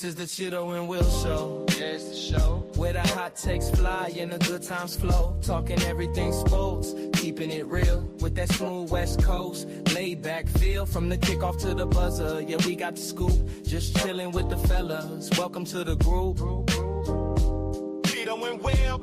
This is the Chido and Will show. Yeah, it's the show. Where the hot takes fly and the good times flow. Talking everything sports, keeping it real. With that smooth West Coast, laid back feel. From the kickoff to the buzzer, yeah, we got the scoop. Just chilling with the fellas. Welcome to the group. Chido and Will.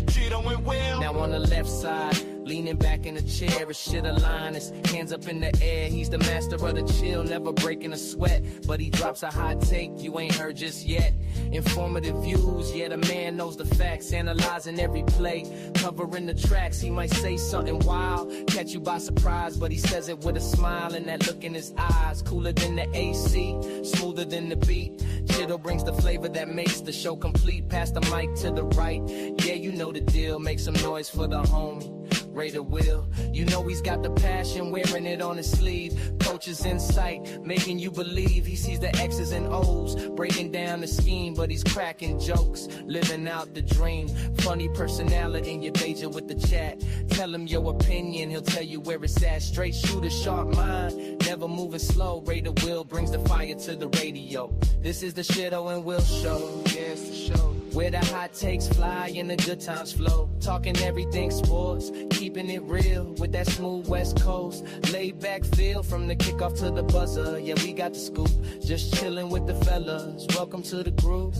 Chido and Will. Now on the left side, leaning back in the chair, his shit aligned, his hands up in the air. He's the master of the chill, never breaking a sweat. But he drops a hot take you ain't heard just yet. Informative views, yeah, the man knows the facts. Analyzing every play, covering the tracks. He might say something wild, catch you by surprise, but he says it with a smile and that look in his eyes. Cooler than the AC, smoother than the beat. Chido brings the flavor that makes the show complete. Pass the mic to the right, yeah, you know the deal. Make some noise for the homie Raider Will. You know he's got the passion, wearing it on his sleeve. Coach's insight, making you believe. He sees the X's and O's, breaking down the scheme, but he's cracking jokes, living out the dream. Funny personality in your pager with the chat. Tell him your opinion, he'll tell you where it's at. Straight shooter, sharp mind, never moving slow. Raider Will brings the fire to the radio. This is the Chido and Will show. Yeah, it's the show. Where the hot takes fly and the good times flow. Talking everything sports, keeping it real with that smooth West Coast. Laid back feel from the kickoff to the buzzer. Yeah, we got the scoop. Just chilling with the fellas. Welcome to the group.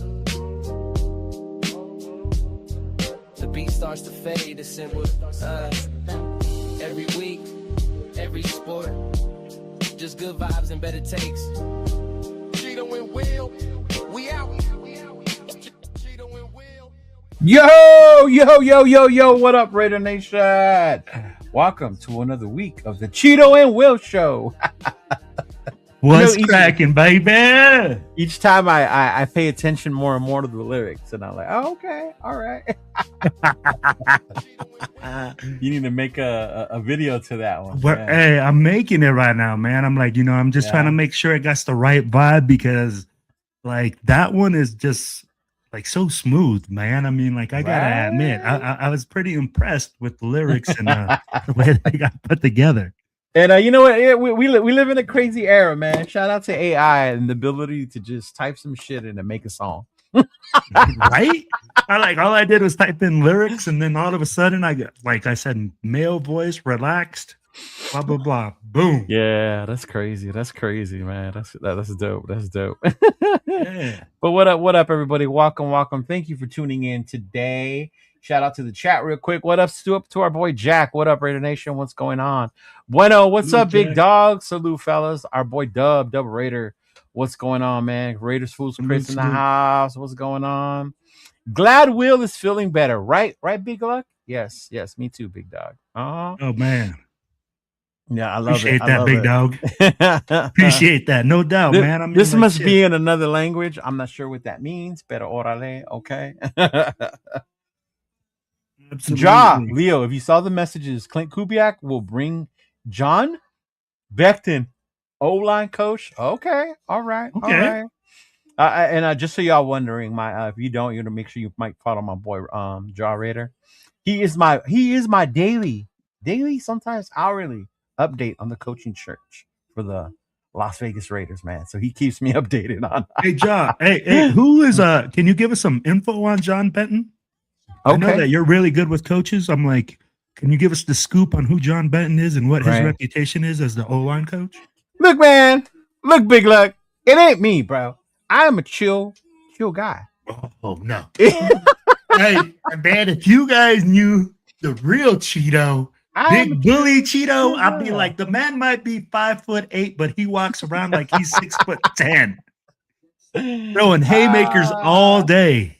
The beat starts to fade. It's simple. Every week, every sport. Just good vibes and better takes. Chido and Will. We out. Yo, what up, Raider Nation? Welcome to another week of the Chido and Will show. What's cracking, baby? Each time I pay attention more and more to the lyrics, and I'm like, oh, okay, all right. You need to make a video to that one. But hey, I'm making it right now, man. I'm like, I'm just trying to make sure it got the right vibe, because like that one is just like so smooth, man. I mean, like I gotta admit, I was pretty impressed with the lyrics and the way they got put together. And you know what? We live in a crazy era, man. Shout out to AI and the ability to just type some shit in and make a song. Right? All I did was type in lyrics, and then all of a sudden I got, like I said, male voice, relaxed, blah blah blah, boom. Yeah, that's crazy. That's crazy, man. That's dope. That's dope. Yeah. But what up, everybody? Welcome. Thank you for tuning in today. Shout out to the chat real quick. What up, to our boy Jack? What up, Raider Nation? What's going on? Bueno, what's up, Jack? Big dog? Salute, fellas. Our boy Dub Raider. What's going on, man? Raiders Fools Chris in the house. What's going on? Glad Will is feeling better, right? Right, Big Luck? Yes, me too, Big Dog. Oh man. Yeah, I love Appreciate it. that, big dog. Appreciate that, no doubt, man. I mean, this must be in another language. I'm not sure what that means, pero orale, okay. Leo, if you saw the messages, Clint Kubiak will bring John Becton, O-line coach. Okay, all right. And just so y'all wondering, if you don't, you know, make sure you might follow my boy Jaw Raider. He is my daily, sometimes hourly update on the coaching search for the Las Vegas Raiders, man. So he keeps me updated on. Hey, John. Hey, who is can you give us some info on John Benton? Okay. I know that you're really good with coaches. I'm like, can you give us the scoop on who John Benton is and what his reputation is as the O-line coach? Look, man. Look, Big Luck. It ain't me, bro. I am a chill guy. Oh no. Hey, man, if you guys knew the real Chido, Big Bully Chido, I'd be like, the man might be 5'8", but he walks around like he's 6'10", throwing haymakers all day.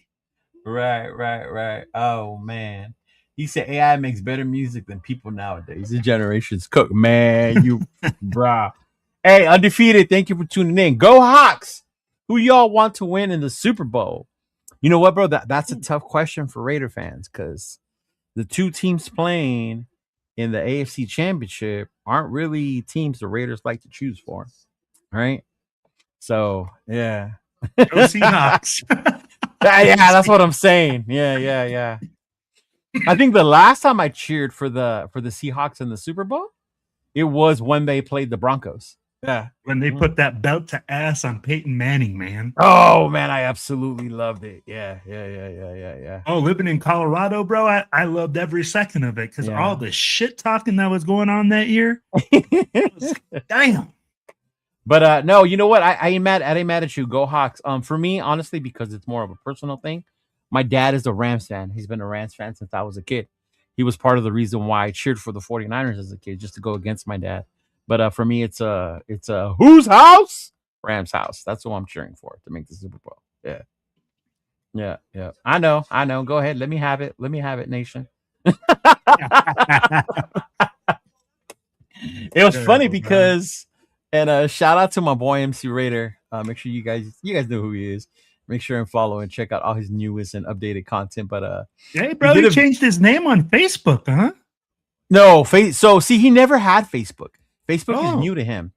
Right. Oh man, he said AI makes better music than people nowadays. The generation's cook, man. You, brah. Hey, Undefeated, thank you for tuning in. Go Hawks! Who y'all want to win in the Super Bowl? You know what, bro? That's a tough question for Raider fans, because the two teams playing in the AFC Championship aren't really teams the Raiders like to choose for, right? So, yeah. Go Seahawks. Yeah, that's what I'm saying. Yeah. I think the last time I cheered for the Seahawks in the Super Bowl, it was when they played the Broncos. Yeah. When they put that belt to ass on Peyton Manning, man. Oh man, I absolutely loved it. Yeah. Oh, living in Colorado, bro, I loved every second of it because all the shit talking that was going on that year. Damn. But no, you know what? I ain't mad. I ain't mad at you. Go Hawks. For me, honestly, because it's more of a personal thing. My dad is a Rams fan. He's been a Rams fan since I was a kid. He was part of the reason why I cheered for the 49ers as a kid, just to go against my dad. But for me, it's a whose house? Rams house. That's who I'm cheering for to make the Super Bowl. Yeah. I know. Go ahead. Let me have it, nation. It was funny because, and shout out to my boy MC Raider. Make sure you guys know who he is. Make sure and follow and check out all his newest and updated content. But hey, bro, he changed his name on Facebook, huh? No, so see, he never had Facebook. Facebook is new to him.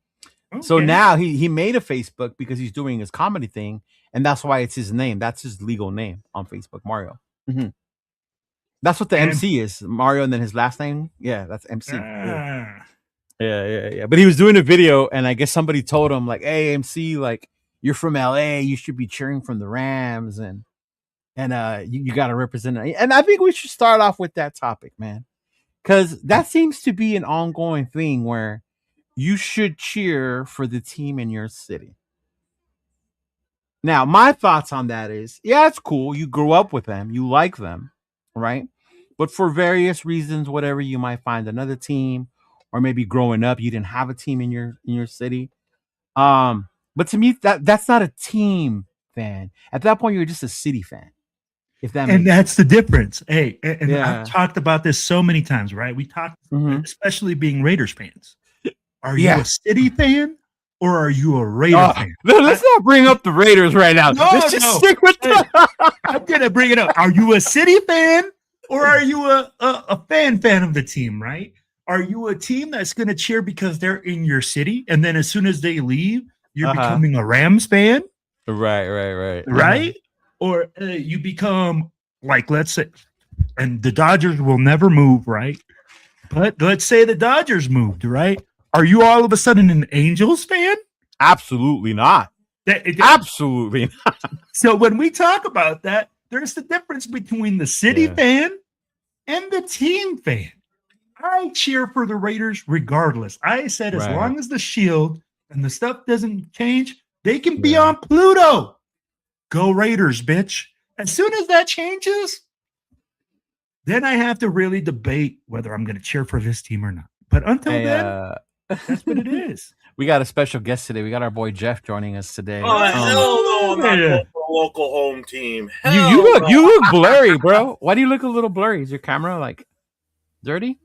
Okay. So now he made a Facebook because he's doing his comedy thing, and that's why it's his name. That's his legal name on Facebook, Mario. Mm-hmm. That's what the MC is, Mario, and then his last name. Yeah, that's MC. Yeah. But he was doing a video, and I guess somebody told him, like, "Hey, MC, like, you're from LA. You should be cheering from the Rams, and you got to represent it." And I think we should start off with that topic, man, because that seems to be an ongoing thing where you should cheer for the team in your city. Now, my thoughts on that is, yeah, it's cool. You grew up with them. You like them, right? But for various reasons, whatever, you might find another team, or maybe growing up, you didn't have a team in your city. But to me, that's not a team fan. At that point, you're just a city fan. If that makes that's the difference. Hey, and I've talked about this so many times, right? We talked, especially being Raiders fans. Are you a city fan or are you a Raider fan? Let's not bring up the Raiders right now. Let's just stick with I'm gonna bring it up. Are you a city fan or are you a fan of the team, right? Are you a team that's gonna cheer because they're in your city, and then as soon as they leave, you're becoming a Rams fan? Right. Or you become, like, let's say, and the Dodgers will never move, right? But let's say the Dodgers moved, right? Are you all of a sudden an Angels fan? Absolutely not. Absolutely not. So when we talk about that, there's the difference between the city fan and the team fan. I cheer for the Raiders regardless. I said as long as the shield and the stuff doesn't change, they can be on Pluto. Go Raiders, bitch. As soon as that changes, then I have to really debate whether I'm going to cheer for this team or not. But until then, that's what it is. We got a special guest today. We got our boy Jeff joining us today. Oh, hell no, I'm not going for a local home team. You look blurry, bro. Why do you look a little blurry? Is your camera like dirty?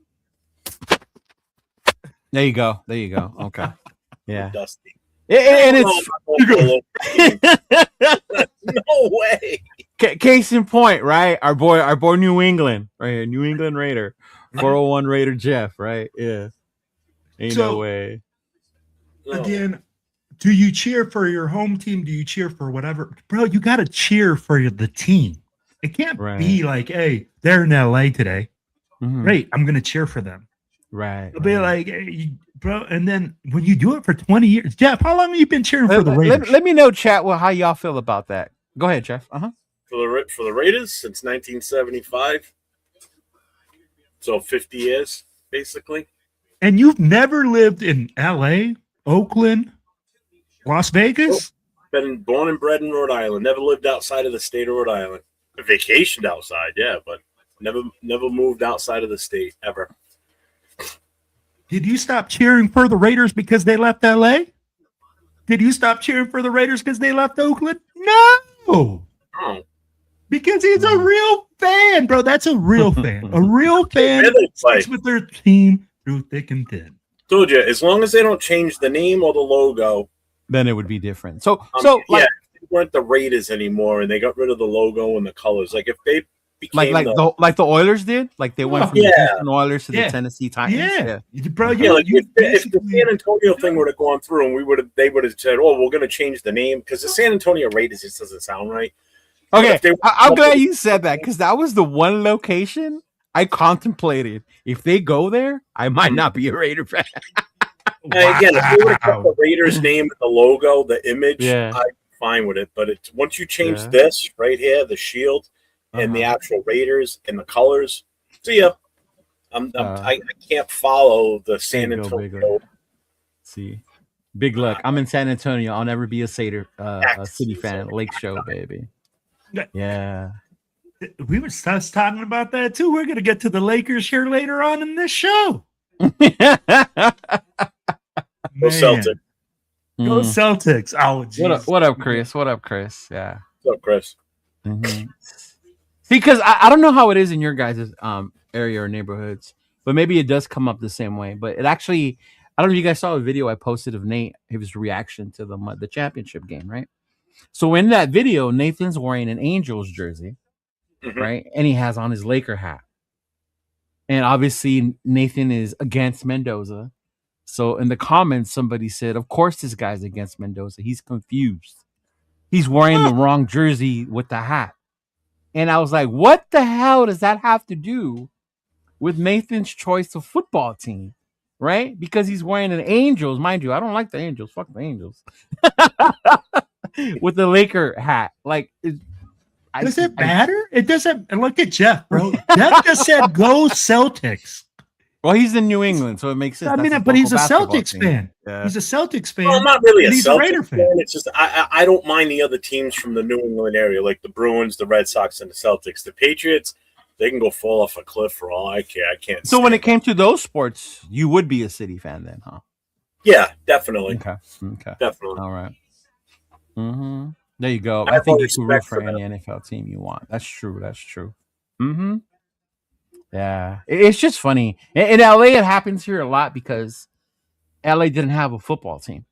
There you go. Okay. Yeah. Dusty. And it's no way. Case in point, right? Our boy New England, right here, New England Raider, 401 Raider Jeff, right? Yeah. Ain't no way. Again, do you cheer for your home team? Do you cheer for whatever? Bro, you got to cheer for the team. It can't be like, hey, they're in LA today. Great, I'm going to cheer for them. Right. It'll be like, hey, bro, and then when you do it for 20 years, Jeff, how long have you been cheering for the Raiders? Let me know, chat, how y'all feel about that. Go ahead, Jeff. For the Raiders since 1975. So 50 years, basically. And you've never lived in LA, Oakland, Las Vegas? Been born and bred in Rhode Island. Never lived outside of the state of Rhode Island. Vacationed outside, yeah, but never moved outside of the state ever. Did you stop cheering for the Raiders because they left LA? Did you stop cheering for the Raiders because they left Oakland? No. Oh. Because he's a real fan, bro. That's a real fan. A real fan sticks with their team through thick and thin. Told you, as long as they don't change the name or the logo, then it would be different. So they weren't the Raiders anymore, and they got rid of the logo and the colors. Like if they became like the Oilers did, like they went from the Houston Oilers to the Tennessee Titans. Bro. If the San Antonio thing would have gone through, and they would have said, "Oh, we're going to change the name," because the San Antonio Raiders just doesn't sound right. Okay, I'm glad you said that because that was the one location I contemplated. If they go there, I might not be a Raider fan. And again, if you would have kept Wow. the Raiders name, the logo, the image, Yeah. I'm fine with it. But once you change Yeah. this right here, the shield and the actual Raiders and the colors, see ya. I can't follow the San Big go, Antonio. See, big luck. I'm in San Antonio. I'll never be a City fan. Lake Show, baby. Yeah. We were just talking about that too. We're going to get to the Lakers here later on in this show. Go Celtics. Go Celtics. Oh, geez. What up, Chris? What up, Chris? Yeah. What's up, Chris? See, because I don't know how it is in your guys' area or neighborhoods, but maybe it does come up the same way. But it actually, I don't know if you guys saw a video I posted of Nate, his reaction to the championship game, right? So in that video, Nathan's wearing an Angels jersey, right? And he has on his Laker hat. And obviously Nathan is against Mendoza. So in the comments, somebody said, of course this guy's against Mendoza. He's confused. He's wearing the wrong jersey with the hat. And I was like, what the hell does that have to do with Nathan's choice of football team? Right? Because he's wearing an Angels. Mind you, I don't like the Angels. Fuck the Angels. With the Laker hat. Like, does it matter? It doesn't. Look at Jeff, bro. Jeff just said go Celtics. Well, he's in New England, so it makes sense. I mean, but he's a Celtics fan. Yeah. He's a Celtics fan. Well, I'm not really a Celtics Raider fan. It's just I don't mind the other teams from the New England area, like the Bruins, the Red Sox, and the Celtics. The Patriots, they can go fall off a cliff for all I care. I can't. So when it came to those sports, you would be a City fan then, huh? Yeah, definitely. Okay. Definitely. All right. There you go. I I think you have can root for respect for any NFL team you want. That's true. Yeah. It's just funny. In LA, it happens here a lot because LA didn't have a football team.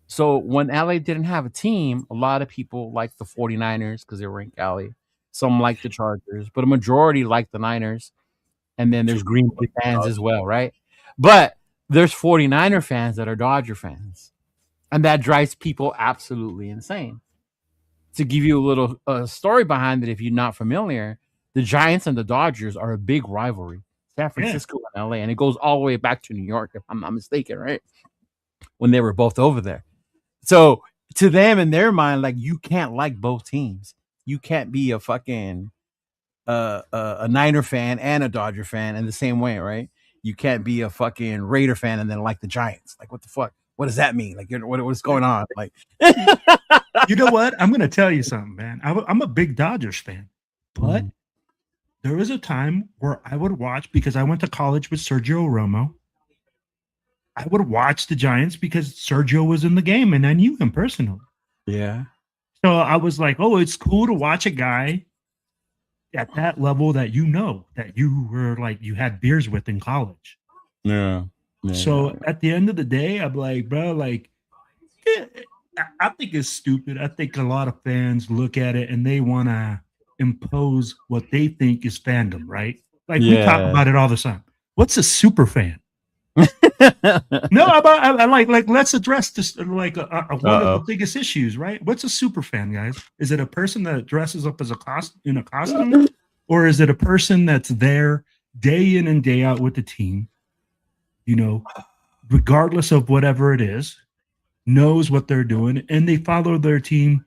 So when LA didn't have a team, a lot of people like the 49ers because they were in Cali. Some like the Chargers, but a majority like the Niners. And then there's Green Bay fans as well, right? But there's 49er fans that are Dodger fans. And that drives people absolutely insane. To give you a little story behind it, if you're not familiar, the Giants and the Dodgers are a big rivalry. San Francisco and LA, and it goes all the way back to New York, if I'm not mistaken, right? When they were both over there. So to them, in their mind, like, you can't like both teams. You can't be a fucking a Niner fan and a Dodger fan in the same way, right? You can't be a fucking Raider fan and then like the Giants. Like, what the fuck? What does that mean? Like, what's going on? Like, you know what? I'm going to tell you something, man. I'm a big Dodgers fan, but there was a time where I would watch, because I went to college with Sergio Romo. I would watch the Giants because Sergio was in the game and I knew him personally. Yeah. So I was like, oh, it's cool to watch a guy at that level that that you were like, you had beers with in college. Yeah. So at the end of the day, I'm like, bro, like, I think it's stupid. I think a lot of fans look at it and they want to impose what they think is fandom, right? Like, we talk about it all the time. What's a super fan? No, I like let's address this, like one of the biggest issues, right? What's a super fan, guys? Is it a person that dresses up as in a costume, or is it a person that's there day in and day out with the team? You know, regardless of whatever it is, knows what they're doing, and they follow their team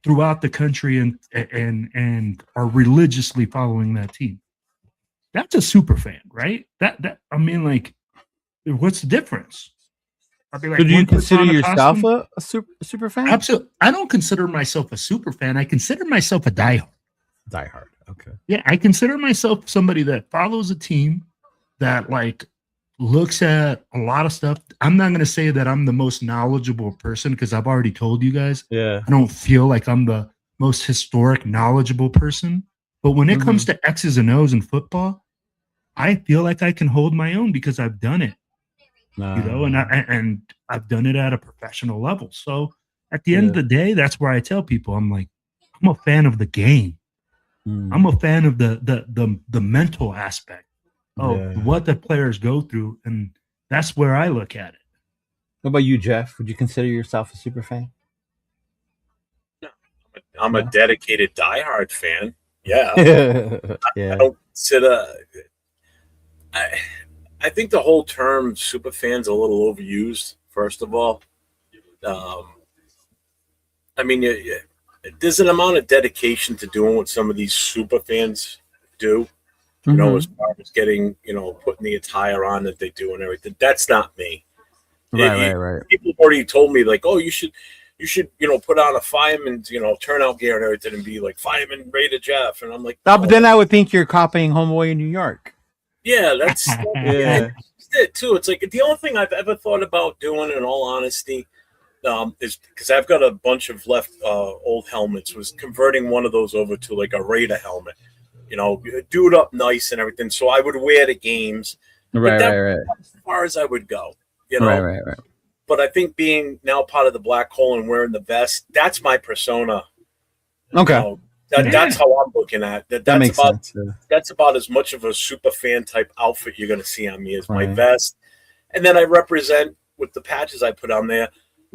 throughout the country and are religiously following that team. That's a super fan, right? That I mean, like, what's the difference? I'd be like, so do you consider yourself a super fan? Absolutely. I don't consider myself a super fan. I consider myself a diehard. Diehard. Okay. Yeah, I consider myself somebody that follows a team, that like looks at a lot of stuff. I'm not going to say that I'm the most knowledgeable person, because I've already told you guys. Yeah. I don't feel like I'm the most historic, knowledgeable person. But when it comes to X's and O's in football, I feel like I can hold my own because I've done it. You know, and I've done it at a professional level. So at the end of the day, that's where I tell people, I'm like, I'm a fan of the game. I'm a fan of the mental aspect of what the players go through, and that's where I look at it. What about you, Jeff? Would you consider yourself a super fan? I'm a dedicated diehard fan. Yeah. I don't consider. I think the whole term super fan's a little overused. First of all, I mean, there's an amount of dedication to doing what some of these super fans do. You know, as far as getting, putting the attire on that they do and everything. That's not me. Right. People have already told me, like, oh, you should, put on a fireman's, turnout gear and everything and be like Fireman Raider Jeff. And I'm like, no, but then I would think you're copying Homeboy in New York. Yeah, that's it too. It's like the only thing I've ever thought about doing, in all honesty, is because I've got a bunch of left old helmets, was converting one of those over to like a Raider helmet. Do it up nice and everything. So I would wear the games. Right. As far as I would go, Right. But I think being now part of the Black Hole and wearing the vest, that's my persona. Okay. That's how I'm looking at that. That makes sense. That's about as much of a super fan type outfit you're going to see on me as my vest. And then I represent with the patches I put on there.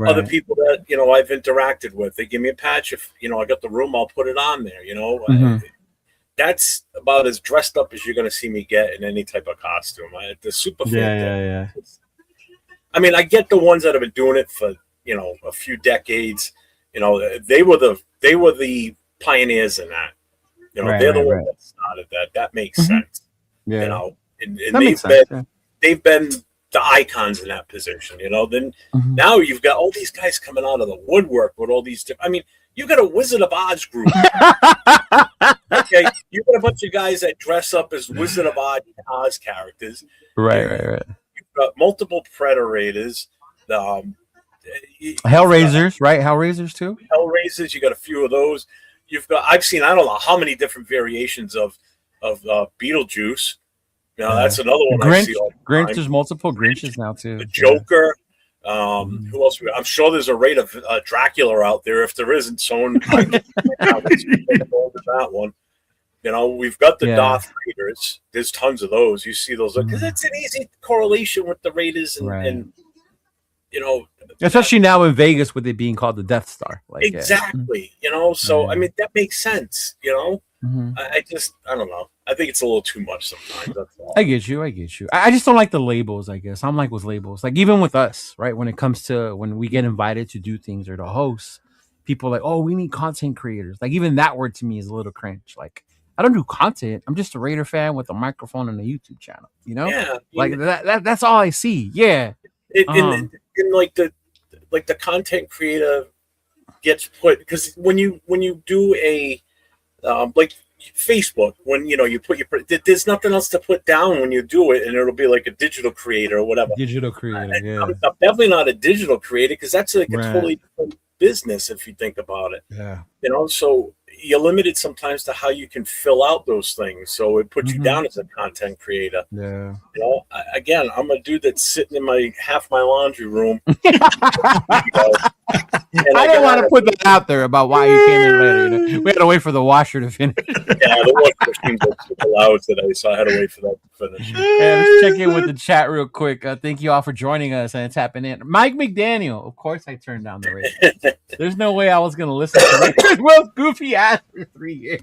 Other people that, I've interacted with. They give me a patch. If, I got the room, I'll put it on there, That's about as dressed up as you're going to see me get in any type of costume. The super fan. Yeah. I mean, I get the ones that have been doing it for, a few decades. They were the pioneers in that. They're the ones that started that. That makes sense. Yeah. And they've been the icons in that position. Then now you've got all these guys coming out of the woodwork with all these. I mean, you got a Wizard of Oz group. Okay, you got a bunch of guys that dress up as Wizard of Oz characters. Right. You've got multiple Predators. Hellraisers, right? Hellraisers too. Hellraisers. You got a few of those. I've seen I don't know how many different variations of Beetlejuice. That's another one. Grinch. I see all the Grinch. time. There's multiple Grinches now too. The Joker. Who else? I'm sure there's a rate of Dracula out there. If there isn't, someone that one. We've got the Darth Raiders. There's tons of those. You see those because it's an easy correlation with the Raiders and especially now in Vegas with it being called the Death Star. Exactly. So I mean that makes sense. I don't know. I think it's a little too much sometimes. That's all. I get you. I just don't like the labels, I guess. I'm like with labels. Like even with us, right? When it comes to when we get invited to do things or to host, people are like, oh, we need content creators. Like even that word to me is a little cringe. Like I don't do content. I'm just a Raider fan with a microphone and a YouTube channel. Yeah. Like that's all I see. Yeah. And like the content creator gets put because when you do a like Facebook, when you put there's nothing else to put down when you do it, and it'll be like a digital creator or whatever. Digital creator, yeah. I'm definitely not a digital creator because that's like a totally different business if you think about it. Yeah. So you're limited sometimes to how you can fill out those things. So it puts you down as a content creator. Yeah. Again, I'm a dude that's sitting in half my laundry room. And I didn't want to put that out there about why you came in later. We had to wait for the washer to finish. Yeah, the washing machine was super loud today, so I had to wait for that to finish. Let's check in with the chat real quick. Thank you all for joining us and tapping in. Mike McDaniel, of course, I turned down the radio. There's no way I was going to listen to Raider Will's goofy ass for 3 years.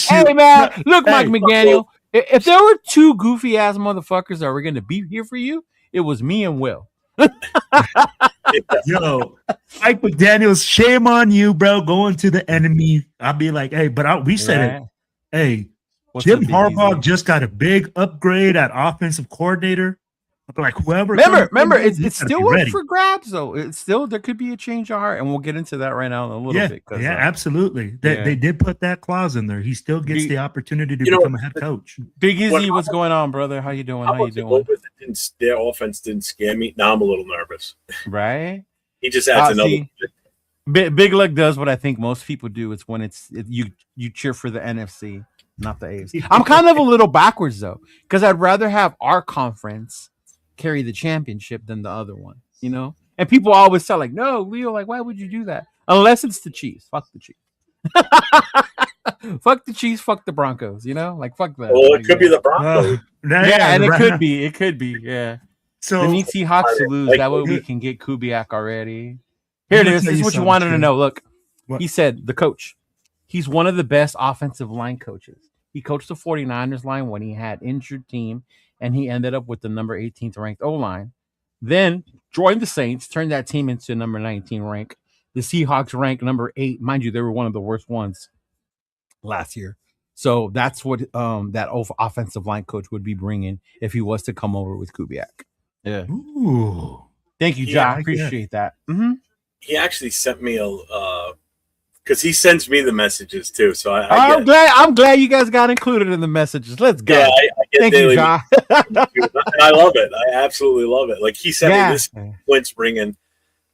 Hey man, look, Mike McDaniel. If there were two goofy ass motherfuckers that were going to be here for you, it was me and Will. Yo, Mike McDaniels, shame on you, bro. Going to the enemy. I'll be like, hey, but we said it. Hey, Jim Harbaugh just got a big upgrade at offensive coordinator. I'm like, whoever. Remember, it's still up for grabs, though. It's still there could be a change of heart, and we'll get into that right now in a little bit. Yeah, absolutely. They did put that clause in there. He still gets the opportunity to become a head coach. Big Izzy, what's going on, brother? How you doing? How you doing? Their offense didn't scare me. Now I'm a little nervous. Right? He just adds another. Big Luck does what I think most people do. It's when you cheer for the NFC, not the AFC. I'm kind of a little backwards though, because I'd rather have our conference carry the championship than the other one, And people always tell like, no, Leo, like, why would you do that? Unless it's the Chiefs. Fuck the Chiefs. Fuck the Chiefs. Fuck the Broncos. Like fuck that. Well, it could be the Broncos. And it could be. It could be. Yeah. So the Nixie Hawks to lose. That way we can get Kubiak already. Here it is. This is what you wanted to know. Look, he said the coach. He's one of the best offensive line coaches. He coached the 49ers line when he had injured team and he ended up with the number 18th ranked O-line. Then joined the Saints, turned that team into number 19 rank. The Seahawks ranked number 8. Mind you, they were one of the worst ones last year. So that's what that offensive line coach would be bringing if he was to come over with Kubiak. Yeah. Ooh. Thank you, John. I appreciate that. Mm-hmm. He actually sent me because he sends me the messages too. So I'm glad you guys got included in the messages. Let's go. Yeah, I get Thank daily you, John. And I love it. I absolutely love it. Like he sent me this Flint's bringing,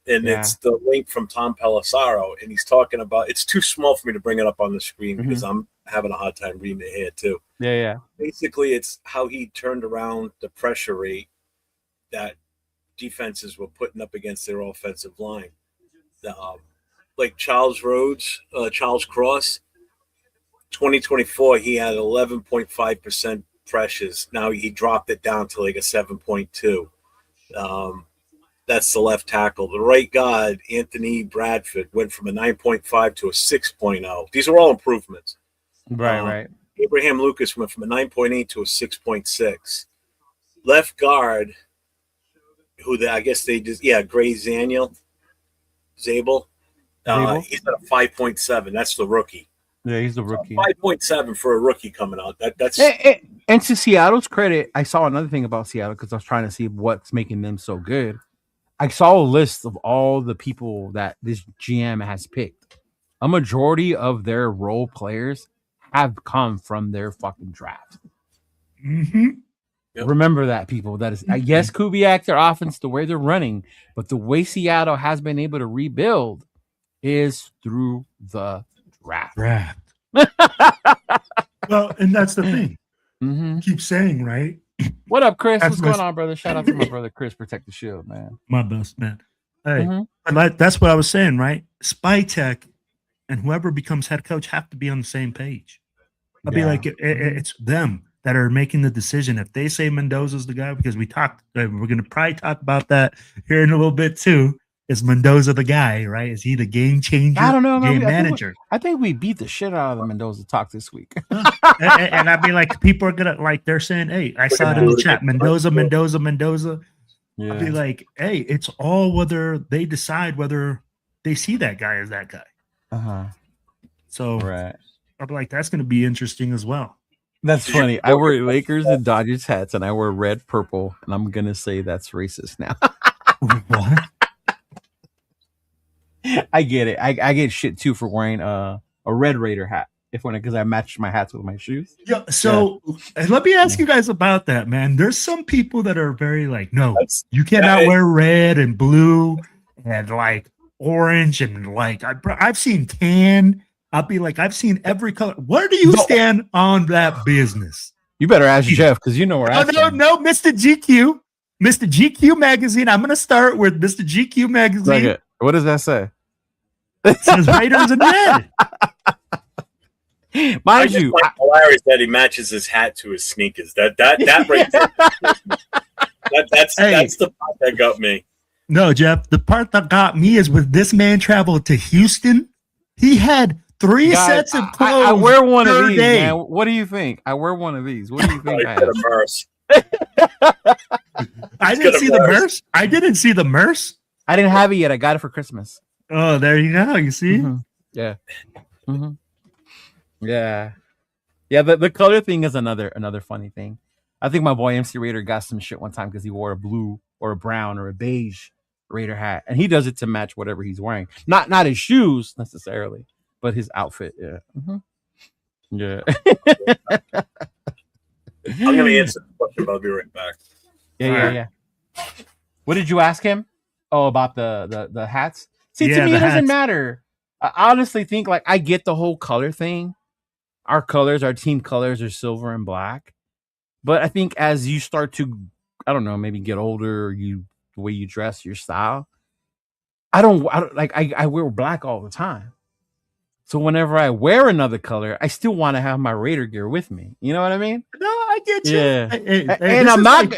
and it's the link from Tom Pelissaro, and he's talking about. It's too small for me to bring it up on the screen because I'm having a hard time reading it here too. Yeah. Basically, it's how he turned around the pressure rate that defenses were putting up against their offensive line. Like Charles Cross, 2024, he had 11.5% pressures. Now he dropped it down to like a 7.2. That's the left tackle. The right guard, Anthony Bradford, went from a 9.5 to a 6.0. These are all improvements. Right. Abraham Lucas went from a 9.8 to a 6.6. Left guard, I guess they just, Gray Zabel. He's at a 5.7. That's the rookie. Yeah, he's the rookie. 5.7 for a rookie coming out. That's and to Seattle's credit, I saw another thing about Seattle because I was trying to see what's making them so good. I saw a list of all the people that this GM has picked. A majority of their role players have come from their fucking draft. Mm-hmm. Yep. Remember that, people. That is, yes, Kubiak, their offense, the way they're running, but the way Seattle has been able to rebuild is through the draft. Well, and that's the thing. Mm-hmm. Keep saying, right? What up, Chris? What's going on, brother? Shout out to my brother Chris. Protect the shield, man. My best man. Hey, that's what I was saying, right? Spytech and whoever becomes head coach have to be on the same page. I'll be like, it's them that are making the decision. If they say Mendoza's the guy, because we're going to probably talk about that here in a little bit too. Is Mendoza the guy, right? Is he the game changer? I don't know. Game manager. I think we beat the shit out of the Mendoza talk this week. and I'd be like, people are going to they're saying, hey, I saw it in the chat. Mendoza. Yeah. I'd be like, hey, it's all whether they decide whether they see that guy as that guy. Uh-huh. So right. I'd be like, that's going to be interesting as well. That's funny. I wear Lakers and Dodgers hats and I wear red, purple, and I'm going to say that's racist now. What? I get it. I get shit too for wearing a Red Raider hat because I matched my hats with my shoes. Yeah. So let me ask you guys about that, man. There's some people that are very like, no, you cannot wear red and blue and like orange and like I've seen tan. I'll be like, I've seen every color. Where do you stand on that business? You better ask Jeff because you know where I stand. No, Mr. GQ magazine. I'm going to start with Mr. GQ magazine. What does that say? It says Raiders in red. Mind you, hilarious that he matches his hat to his sneakers. That right there. That's the part that got me. No, Jeff, the part that got me is when this man traveled to Houston. He had 3 sets of clothes. I wear one of these, man. What do you think? I wear one of these. What do you think? I didn't see the Merce. I didn't have it yet. I got it for Christmas. Oh, there you go. You see? Mm-hmm. Yeah. Mm-hmm. Yeah. Yeah, the color thing is another funny thing. I think my boy MC Raider got some shit one time because he wore a blue or a brown or a beige Raider hat. And he does it to match whatever he's wearing. Not his shoes necessarily, but his outfit. Yeah. Mm-hmm. Yeah. I'm going to answer the question, but I'll be right back. Yeah. What did you ask him? Oh, about the hats? See, to me, it doesn't matter. I honestly think, like, I get the whole color thing. Our team colors are silver and black. But I think as you start to, I don't know, maybe get older, the way you dress, your style, I wear black all the time. So whenever I wear another color, I still want to have my Raider gear with me. You know what I mean? No, I get you. Yeah. And I'm not,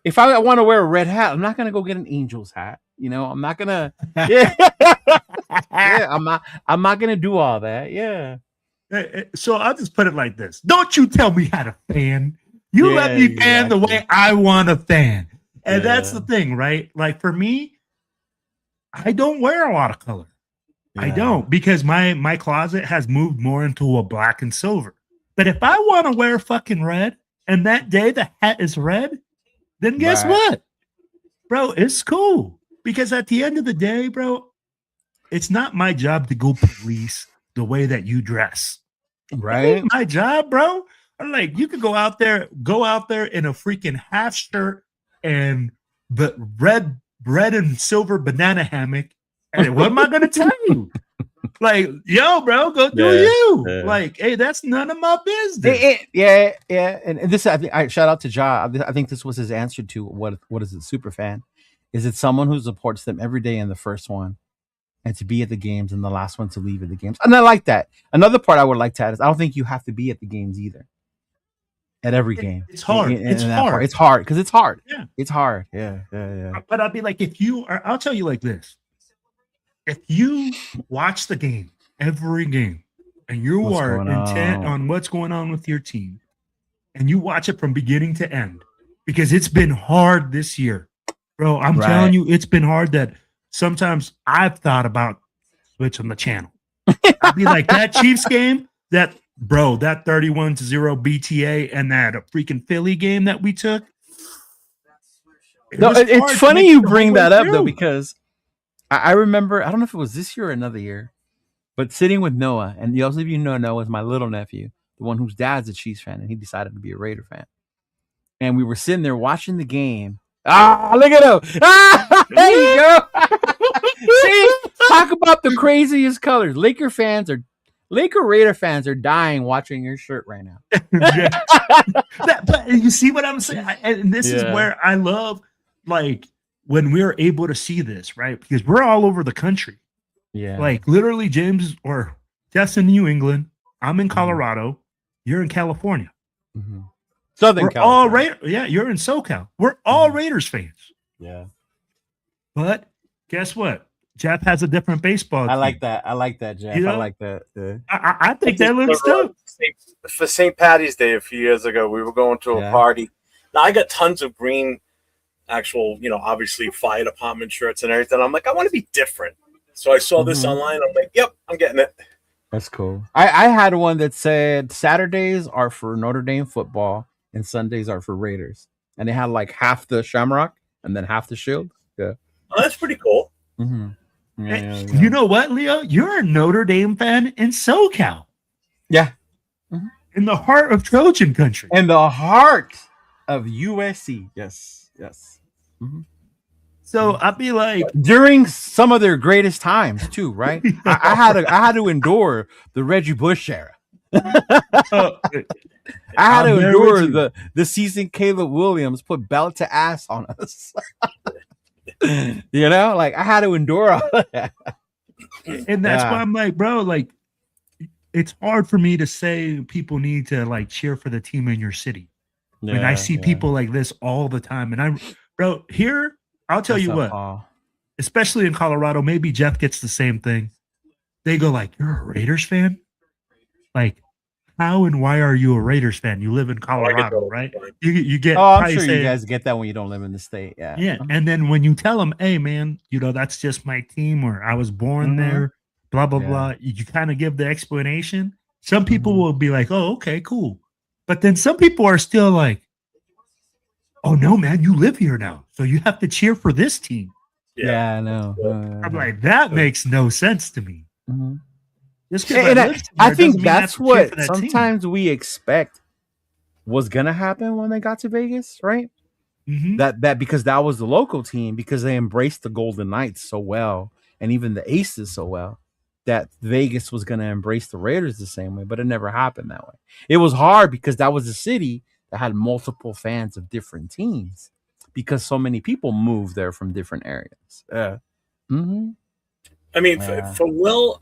if I want to wear a red hat, I'm not going to go get an Angels hat. You know, I'm not gonna. Yeah, I'm not gonna do all that. Yeah. So I'll just put it like this: don't you tell me how to fan You let me fan the way I want to fan. And that's the thing, right? Like for me, I don't wear a lot of color. I don't, because my closet has moved more into a black and silver. But if I want to wear fucking red and that day the hat is red, then guess what? Bro, it's cool. Because at the end of the day, bro, it's not my job to go police the way that you dress. Right? It's my job, bro. I'm like, you could go out there in a freaking half shirt and the red and silver banana hammock. And what am I gonna tell you? Like, yo, bro, go do you. Yeah. Like, hey, that's none of my business. Yeah. And this, I think, I shout out to Ja. I think this was his answer to what is a super fan? Is it someone who supports them every day in the first one, and to be at the games, and the last one to leave at the games? And I like that. Another part I would like to add is I don't think you have to be at the games either. At every game, it's hard. It's hard. It's hard because it's hard. Yeah, it's hard. Yeah. But I'll be like, I'll tell you like this. If you watch the game, every game, and you are intent on what's going on with your team, and you watch it from beginning to end, because it's been hard this year, bro. I'm telling you, it's been hard that sometimes I've thought about switching the channel. I'd be like, that Chiefs game, that 31-0 BTA and that freaking Philly game that we took. It's funny you bring that up, though, because I remember, I don't know if it was this year or another year, but sitting with Noah, and those of you know Noah is my little nephew, the one whose dad's a Chiefs fan, and he decided to be a Raider fan. And we were sitting there watching the game. Look at him. There you go. See, talk about the craziest colors. Laker Raider fans are dying watching your shirt right now. But you see what I'm saying? And this is where I love, like, when we're able to see this, right? Because we're all over the country. Yeah. Like, literally, James or Jeff's in New England. I'm in Colorado. You're in California. Mm-hmm. Southern California. You're in SoCal. We're all Raiders fans. Yeah. But guess what? Jeff has a different baseball team. I like that, Jeff. You know? I like that. Yeah. I think that looks dope. For St. Patty's Day a few years ago, we were going to a party. Now, I got tons of green, actual, obviously fire department shirts and everything. I'm like, I want to be different. So I saw this online. I'm like, yep, I'm getting it. That's cool. I had one that said Saturdays are for Notre Dame football and Sundays are for Raiders. And they had like half the shamrock and then half the shield. Yeah. Oh, that's pretty cool. Mm-hmm. Yeah. You know what, Leo? You're a Notre Dame fan in SoCal. Yeah. Mm-hmm. In the heart of Trojan country. In the heart of USC. Yes. Mm-hmm. So I'd be like, during some of their greatest times too, right? I had to endure the Reggie Bush era. I had to endure the season Caleb Williams put belt to ass on us. Like I had to endure all of that. And that's why I'm like, bro, like it's hard for me to say people need to like cheer for the team in your city. When I see people like this all the time. And here, I'll tell you what, especially in Colorado, maybe Jeff gets the same thing. They go like, you're a Raiders fan? Like, how and why are you a Raiders fan? You live in Colorado, right? You get. Oh, I'm sure you guys get that when you don't live in the state. Yeah. Yeah. And then when you tell them, hey, man, that's just my team, or I was born there, blah, blah, blah. You kind of give the explanation. Some people will be like, oh, okay, cool. But then some people are still like, oh, no, man, you live here now, so you have to cheer for this team. Yeah, I know. I'm like, that makes no sense to me. Mm-hmm. I think that's what sometimes we expect was gonna happen when they got to Vegas, right? Mm-hmm. That because that was the local team, because they embraced the Golden Knights so well, and even the Aces so well, that Vegas was gonna embrace the Raiders the same way, but it never happened that way. It was hard because that was a city that had multiple fans of different teams, because so many people moved there from different areas. I mean, for Will,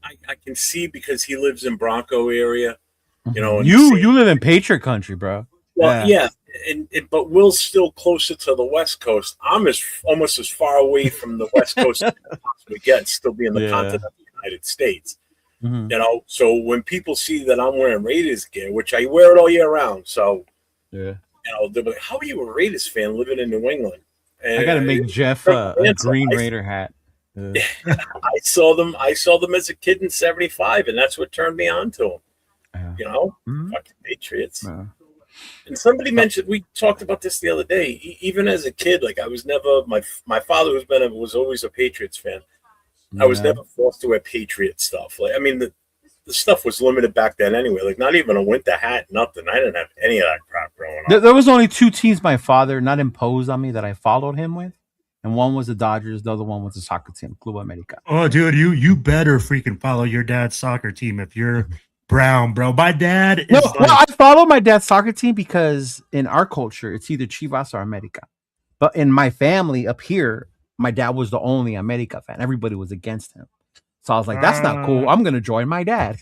I can see, because he lives in Bronco area, you live in Patriot country, bro. Well, but Will's still closer to the West Coast. I'm almost as far away from the West Coast as I possibly get, still be in the continental United States. Mm-hmm. So when people see that I'm wearing Raiders gear, which I wear it all year round, so Yeah. They're like, "How are you a Raiders fan living in New England?" And I gotta make Jeff a Green Raider hat. I saw them as a kid in '75, and that's what turned me on to them. Fucking Patriots. And somebody mentioned, we talked about this the other day. Even as a kid, like I was never my father was always a Patriots fan. I was never forced to wear Patriot stuff. Like, I mean, the stuff was limited back then anyway. Like, not even a winter hat, nothing. I didn't have any of that crap growing up. There was only 2 teams my father not imposed on me that I followed him with. And one was the Dodgers, the other one was the soccer team, Club America. Oh, dude, you better freaking follow your dad's soccer team if you're brown, bro. My dad is I follow my dad's soccer team because in our culture, it's either Chivas or America. But in my family up here, my dad was the only America fan. Everybody was against him. So I was like, that's not cool. I'm going to join my dad.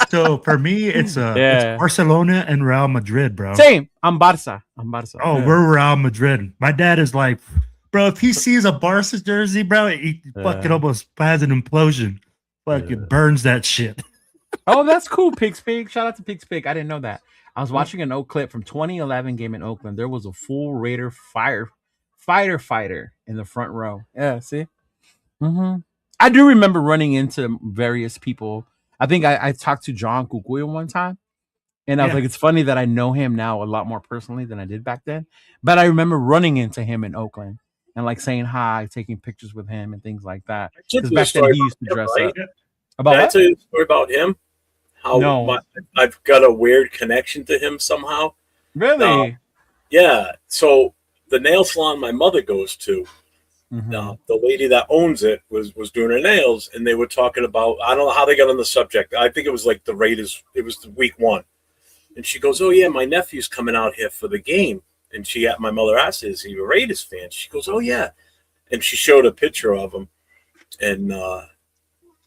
So for me, it's Barcelona and Real Madrid, bro. Same. I'm Barca. Oh, we're Real Madrid. My dad is like, bro, if he sees a Barca jersey, bro, he fucking almost has an implosion. Fucking burns that shit. Oh, that's cool, Pig's Pig. Shout out to Pig's Pig. I didn't know that. I was watching an old clip from 2011 game in Oakland. There was a full Raider fighter in the front row. Yeah, see? I do remember running into various people. I think I talked to John Kukuya one time. And I was like, it's funny that I know him now a lot more personally than I did back then. But I remember running into him in Oakland and like saying hi, taking pictures with him and things like that. Because back then he used to dress up. Can I tell you a story about him? I've got a weird connection to him somehow. Really? Yeah. So the nail salon my mother goes to, the lady that owns it was doing her nails, and they were talking about, I don't know how they got on the subject. I think it was like the Raiders. It was week 1. And she goes, "Oh, yeah, my nephew's coming out here for the game." And my mother asked, "Is he a Raiders fan?" She goes, "Oh, yeah." And she showed a picture of him. And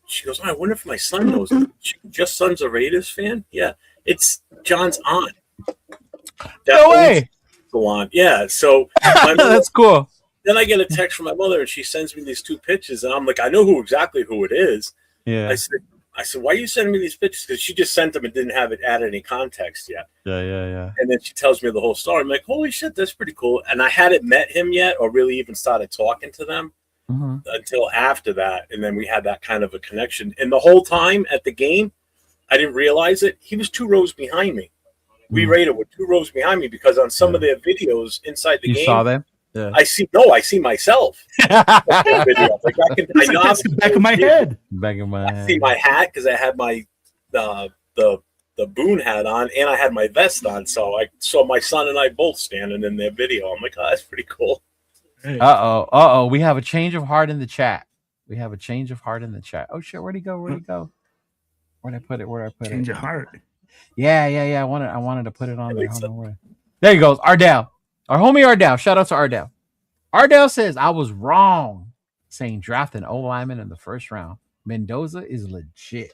she goes, "Oh, I wonder if my son knows him." Your son's a Raiders fan? Yeah. It's John's aunt. No way. Salon. Yeah. So my mother, that's cool. Then I get a text from my mother, and she sends me these 2 pictures. And I'm like, I know exactly who it is. Yeah. I said, "Why are you sending me these pictures?" Because she just sent them and didn't have it add any context yet. Yeah. And then she tells me the whole story. I'm like, holy shit, that's pretty cool. And I hadn't met him yet or really even started talking to them until after that. And then we had that kind of a connection. And the whole time at the game, I didn't realize it. He was 2 rows behind me. We Raider were 2 rows behind me because on some of their videos inside the game. You saw them? Yeah. I see myself. I know that's the back of my head. I see my hat because I had my the Boone hat on and I had my vest on. So I saw my son and I both standing in their video. I'm like, oh, that's pretty cool. Uh-oh. We have a change of heart in the chat. Oh shit, where'd he go? Where'd I put it? Change of heart. Yeah. I wanted to put it on there. Hold on, where? There he goes. Ardell. Our homie Ardell. Shout out to Ardell. Ardell says, I was wrong saying draft an O-lineman in the first round. Mendoza is legit.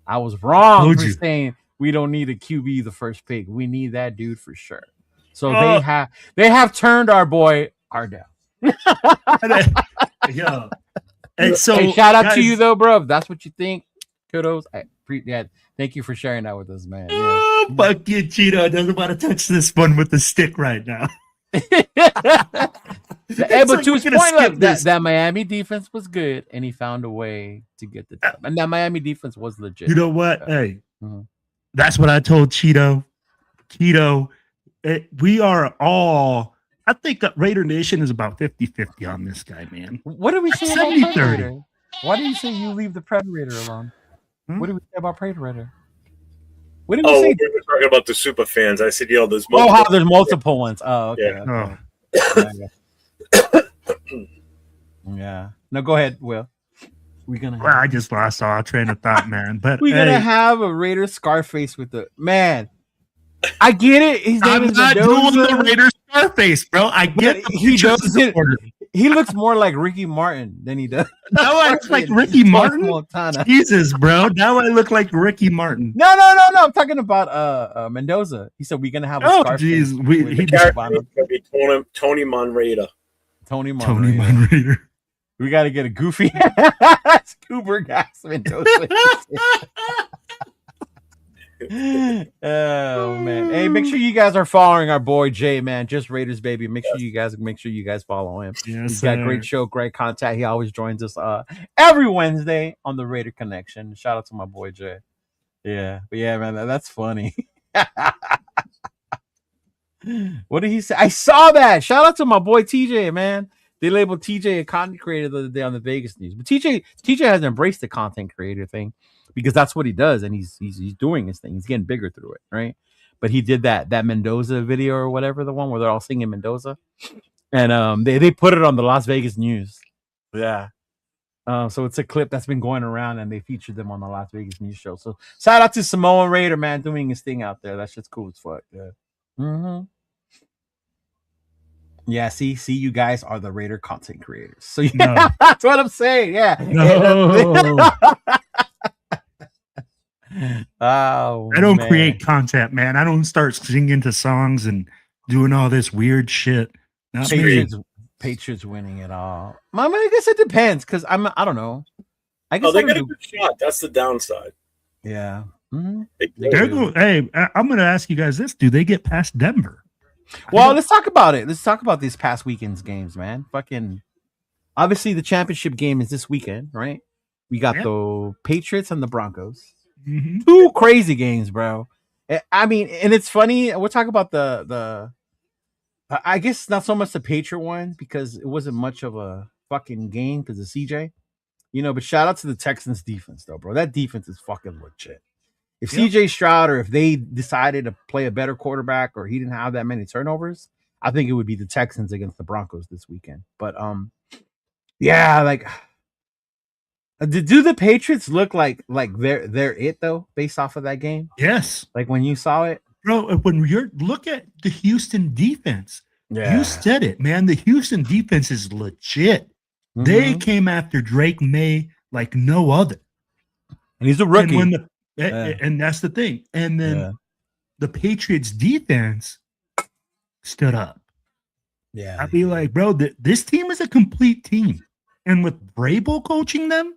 I was wrong for saying we don't need a QB the first pick. We need that dude for sure. So they have turned our boy Ardell. Yeah. And so hey, shout out to you though, bro. If that's what you think, kudos. Thank you for sharing that with us, man. Yeah. Fuck you, Cheeto. Doesn't want to touch this one with the stick right now. But to his point, that Miami defense was good, and he found a way to get the dub. And that Miami defense was legit. You know what? Hey, that's what I told Cheeto. We are all, I think that Raider Nation is about 50-50 on this guy, man. What did we say about Predator? Why did you say you leave the Predator alone? What did we say about Predator? What did we say? We were talking about the super fans. I said, there's multiple. Oh, there's multiple ones. Oh, okay. Yeah. Yeah. No, go ahead, Will. I just lost all train of thought, man. But we're gonna have a Raider Scarface with the man. I get it. His name is not doing the Raider Scarface, bro. I get it. He does it. He looks more like Ricky Martin than he does. Now I look like Ricky Martin. Jesus, bro. Now I look like Ricky Martin. No. I'm talking about Mendoza. He said we're gonna have a Scarface. The character is gonna be Tony Monrada. Tony Monrada. We got to get a goofy Cooper Gas Mendoza. Oh man. Hey, make sure you guys are following our boy Jay, man. Just Raiders, baby. Make sure you guys follow him. Yes, He's got great show, great contact. He always joins us every Wednesday on the Raider Connection. Shout out to my boy Jay. Yeah, but yeah, man, that's funny. What did he say? I saw that. Shout out to my boy TJ, man. They labeled TJ a content creator the other day on the Vegas news. But TJ has embraced the content creator thing because that's what he does, and he's doing his thing. He's getting bigger through it, right? But he did that Mendoza video or whatever, the one where they're all singing Mendoza, and they put it on the Las Vegas news. Yeah. So it's a clip that's been going around, and they featured them on the Las Vegas news show. So shout out to Samoan Raider, man, doing his thing out there. That shit's cool as fuck. Yeah. Mm-hmm. Yeah, see, you guys are the Raider content creators. So yeah, that's what I'm saying. Yeah. No. Oh, I don't create content, man. I don't start singing to songs and doing all this weird shit. Not Patriots winning it all. I mean, I guess it depends because I don't know. I guess they got a good shot. That's the downside. Yeah. Mm-hmm. Hey, I'm going to ask you guys this: do they get past Denver? Well, let's talk about it. Let's talk about these past weekend's games, man. Fucking, obviously, the championship game is this weekend, right? We got the Patriots and the Broncos. Mm-hmm. Two crazy games, bro. I mean, and it's funny. We'll talk about the I guess not so much the Patriot one because it wasn't much of a fucking game because of CJ, but shout out to the Texans defense though, bro. That defense is fucking legit. If CJ Stroud or if they decided to play a better quarterback or he didn't have that many turnovers, I think it would be the Texans against the Broncos this weekend. But yeah, like do the Patriots look like they're it though, based off of that game? Yes. Like when you saw it? Bro, when you're look at the Houston defense, you said it, man. The Houston defense is legit. Mm-hmm. They came after Drake May like no other. And he's a rookie. And that's the thing. And then the Patriots defense stood up. Yeah. I'd be like, bro, this team is a complete team. And with Vrabel coaching them,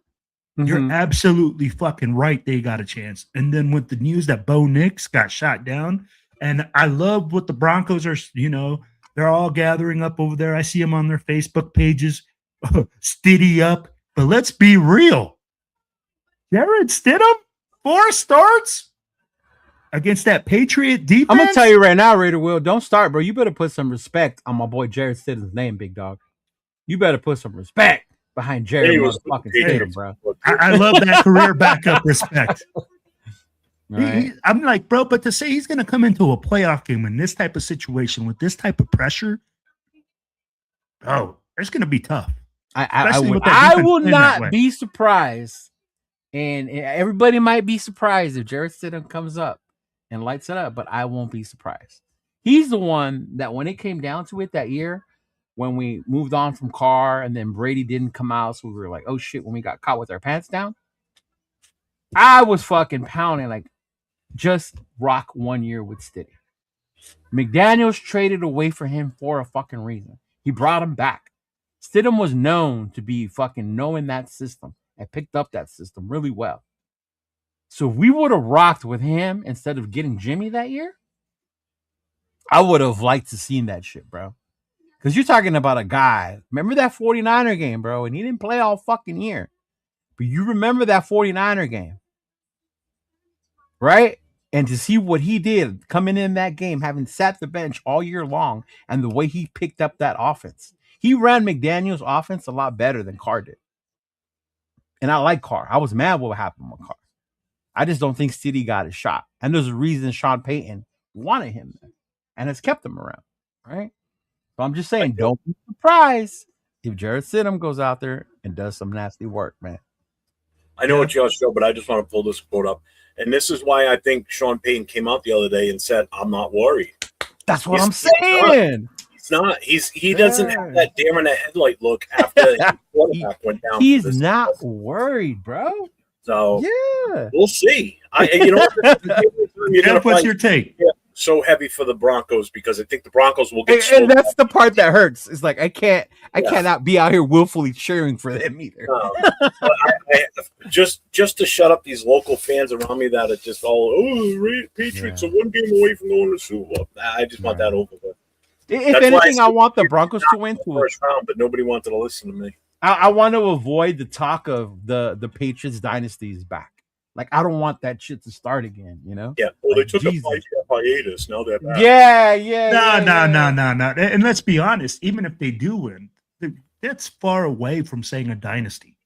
you're absolutely fucking right. They got a chance. And then with the news that Bo Nix got shot down, and I love what the Broncos are, they're all gathering up over there. I see them on their Facebook pages, steady up. But let's be real. Jared Stidham, 4 starts against that Patriot defense. I'm going to tell you right now, Raider Will, don't start, bro. You better put some respect on my boy Jared Stidham's name, big dog. You better put some respect behind Jared motherfucking Stidham, bro. I love that career backup respect. Right. I'm like, bro, but to say he's going to come into a playoff game in this type of situation with this type of pressure, it's going to be tough. I will not be surprised, and everybody might be surprised if Jared Stidham comes up and lights it up, but I won't be surprised. He's the one that when it came down to it that year, when we moved on from Carr and then Brady didn't come out, so we were like, oh shit, when we got caught with our pants down, I was fucking pounding like, just rock 1 year with Stidham. McDaniels traded away for him for a fucking reason. He brought him back. Stidham was known to be fucking knowing that system and picked up that system really well. So if we would have rocked with him instead of getting Jimmy that year, I would have liked to seen that shit, bro. Because you're talking about a guy. Remember that 49er game, bro? And he didn't play all fucking year. But you remember that 49er game. Right? And to see what he did coming in that game, having sat the bench all year long, and the way he picked up that offense. He ran McDaniel's offense a lot better than Carr did. And I like Carr. I was mad what happened with Carr. I just don't think Stidham got his shot. And there's a reason Sean Payton wanted him there and has kept him around. Right? So I'm just saying, don't be surprised if Jared Stidham goes out there and does some nasty work, man. I know it's your show, but I just want to pull this quote up. And this is why I think Sean Payton came out the other day and said, I'm not worried. That's what I'm saying. He's not. He doesn't have that deer in the headlight look after the quarterback went down. He's not worried, bro. So yeah, we'll see. You know what? What's your take? Yeah, so heavy for the Broncos because I think the Broncos will get. And that's the part that hurts. It's like I cannot be out here willfully cheering for them either. No. Just to shut up these local fans around me that are just all Patriots are one game away from going to Super Bowl. I just want that over with. If anything, I want the Broncos to win too. First round, but nobody wanted to listen to me. I want to avoid the talk of the Patriots dynasty is back. Like, I don't want that shit to start again, you know? Yeah. Well, like, they took a 5-year hiatus. Now they're back. No. And let's be honest, even if they do win, that's far away from saying a dynasty.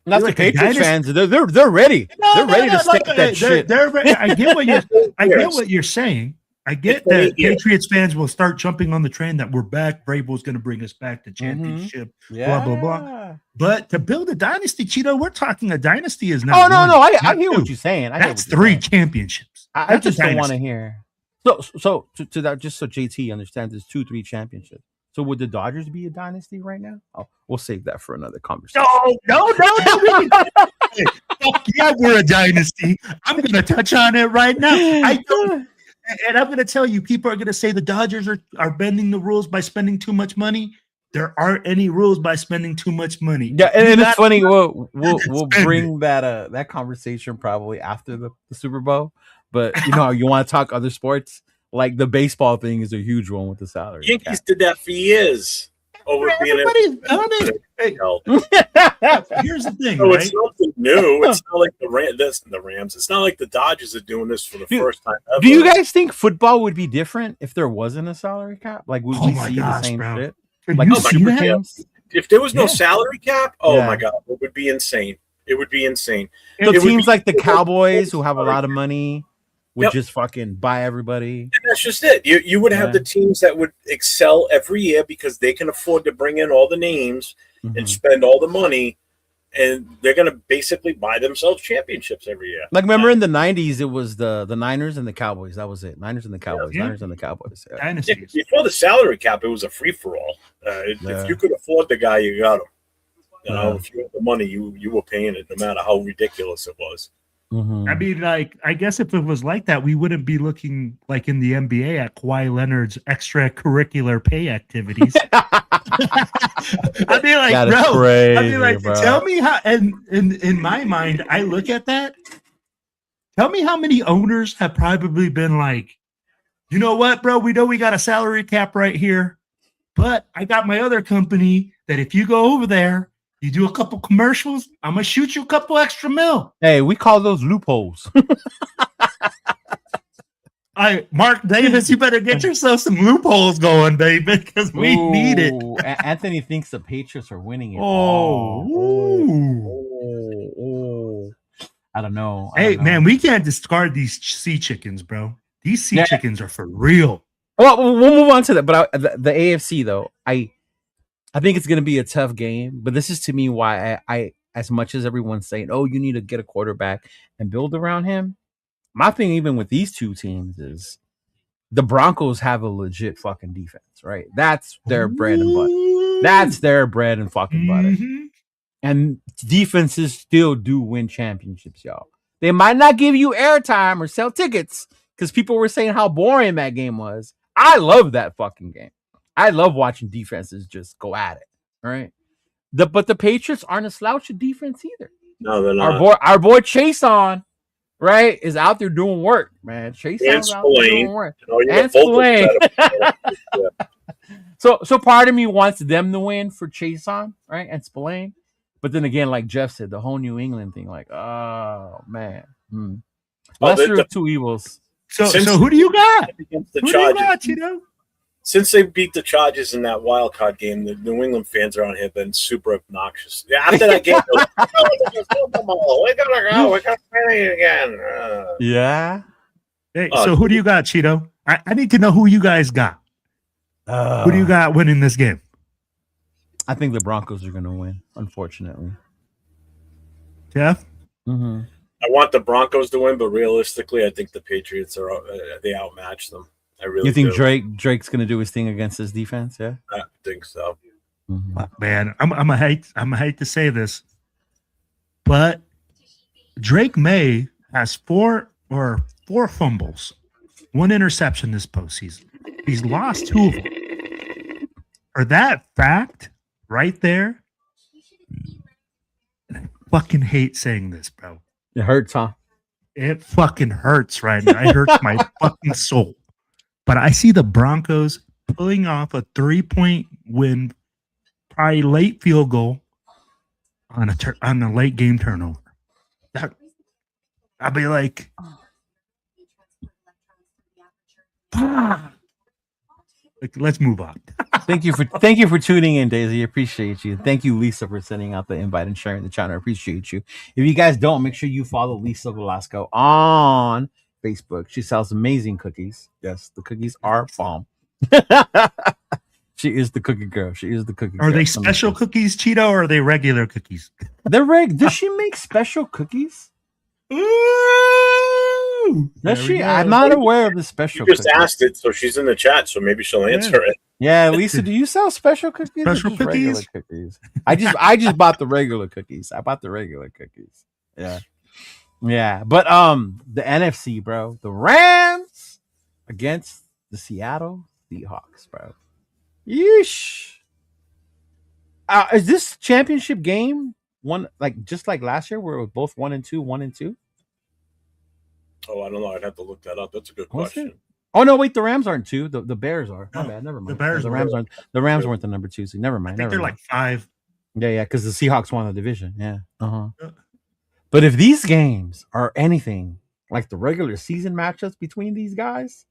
Not the Patriots fans. They're ready. They're ready to stick that shit. They're ready. I get what you're saying. I get that Patriots fans will start jumping on the train that we're back. Vrabel's going to bring us back to championship. Blah blah blah. But to build a dynasty, Cheeto, we're talking a dynasty is not. No. I hear what you're saying. That's 3 championships. I just don't want to hear. So to that, just so JT understands, there's 2-3 championships. So would the Dodgers be a dynasty right now? Oh, we'll save that for another conversation. No. Fuck yeah, we're a dynasty. I'm going to touch on it right now. I don't. And I'm going to tell you, people are going to say the Dodgers are bending the rules by spending too much money. There aren't any rules by spending too much money. Yeah, and it's funny. We'll bring that conversation probably after the Super Bowl. But you know, you want to talk other sports, like the baseball thing is a huge one with the salary. Yankees did that for years. Everybody's done it. Hey, here's the thing. So right? It's nothing new. It's not like the Rams. It's not like the Dodgers are doing this for the first time ever. Do you guys think football would be different if there wasn't a salary cap? Like, would we see the same shit? Like super teams? If there was no salary cap, my God, it would be insane. It would be insane. So teams like the Cowboys, who have a lot of money, would just fucking buy everybody. And that's just it. You would have the teams that would excel every year because they can afford to bring in all the names and spend all the money, and they're going to basically buy themselves championships every year. Like, remember in the 90s, it was the Niners and the Cowboys. That was it. Niners and the Cowboys. Niners and the Cowboys. Yeah. Before the salary cap, it was a free-for-all. If you could afford the guy, you got him. You know, if you had the money, you were paying it, no matter how ridiculous it was. I mean, like, I guess if it was like that, we wouldn't be looking like in the NBA at Kawhi Leonard's extracurricular pay activities. I'd be like, tell me how. And in my mind, I look at that. Tell me how many owners have probably been like, you know what, bro? We know we got a salary cap right here, but I got my other company that if you go over there, you do a couple commercials, I'm going to shoot you a couple extra mil. Hey, we call those loopholes. Mark Davis, you better get yourself some loopholes going, baby, because we need it. Anthony thinks the Patriots are winning it. I don't know. Man, we can't discard these sea chickens, bro. These sea chickens are for real. Well, we'll move on to that. But the AFC, though, I think it's going to be a tough game, but this is to me why I as much as everyone's saying, oh, you need to get a quarterback and build around him. My thing, even with these two teams, is the Broncos have a legit fucking defense, right? That's their bread and butter. That's their bread and fucking butter. And defenses still do win championships, y'all. They might not give you airtime or sell tickets because people were saying how boring that game was. I love that fucking game. I love watching defenses just go at it, right? But the Patriots aren't a slouch of defense either. No, they're not. Our boy Chase on, right, is out there doing work, man. Chase on out there doing work. And Spillane. So part of me wants them to win for Chase on, right, and Spillane. But then again, like Jeff said, the whole New England thing, like, oh man, lesser of two evils. So who do you got? Who do you got, Cheeto? Since they beat the Chargers in that wild card game, the New England fans around here have been super obnoxious. After that game, they're like, we're gonna go. We're gonna play again. Yeah. Hey, so who do you got, Cheeto? I need to know who you guys got. Who do you got winning this game? I think the Broncos are going to win, unfortunately. Jeff? Mm-hmm. I want the Broncos to win, but realistically, I think the Patriots they outmatch them. I really You think do. Drake's going to do his thing against his defense? Yeah, I think so. Mm-hmm. Man, I'm hate to say this, but Drake May has four fumbles 1 interception this postseason. He's lost 2 of them. For that fact right there, and I fucking hate saying this, bro. It hurts, huh? It fucking hurts right now. It hurts my fucking soul. But I see the Broncos pulling off a 3-point win, probably late field goal on a late game turnover. I'll be like, let's move on. Thank you for tuning in, Daisy. Appreciate you. Thank you, Lisa, for sending out the invite and sharing the channel. Appreciate you. If you guys don't, make sure you follow Lisa Velasco on Facebook. She sells amazing cookies. Yes, the cookies are bomb. She is the cookie girl. She is the cookie girl. Are they special cookies, Cheeto, or are they regular cookies? They're Does she make special cookies? Ooh, Does she? I'm not aware of the special. You just asked it, so she's in the chat, so maybe she'll answer it. Yeah, Lisa, do you sell special cookies? Special cookies? Cookies? I just bought the regular cookies. I bought the regular cookies. Yeah. Yeah. But the NFC, bro. The Rams against the Seattle Seahawks, bro. Yeesh. Is this championship game one just like last year where it was both 1-2, 1-2? Oh, I don't know. I'd have to look that up. That's a good question. Oh no, wait, the Rams aren't 2. The Bears are. My bad. Never mind. The Rams aren't. The Rams weren't the number 2. So never mind. I think they're like 5. Yeah, because the Seahawks won the division. Yeah. But if these games are anything like the regular season matchups between these guys,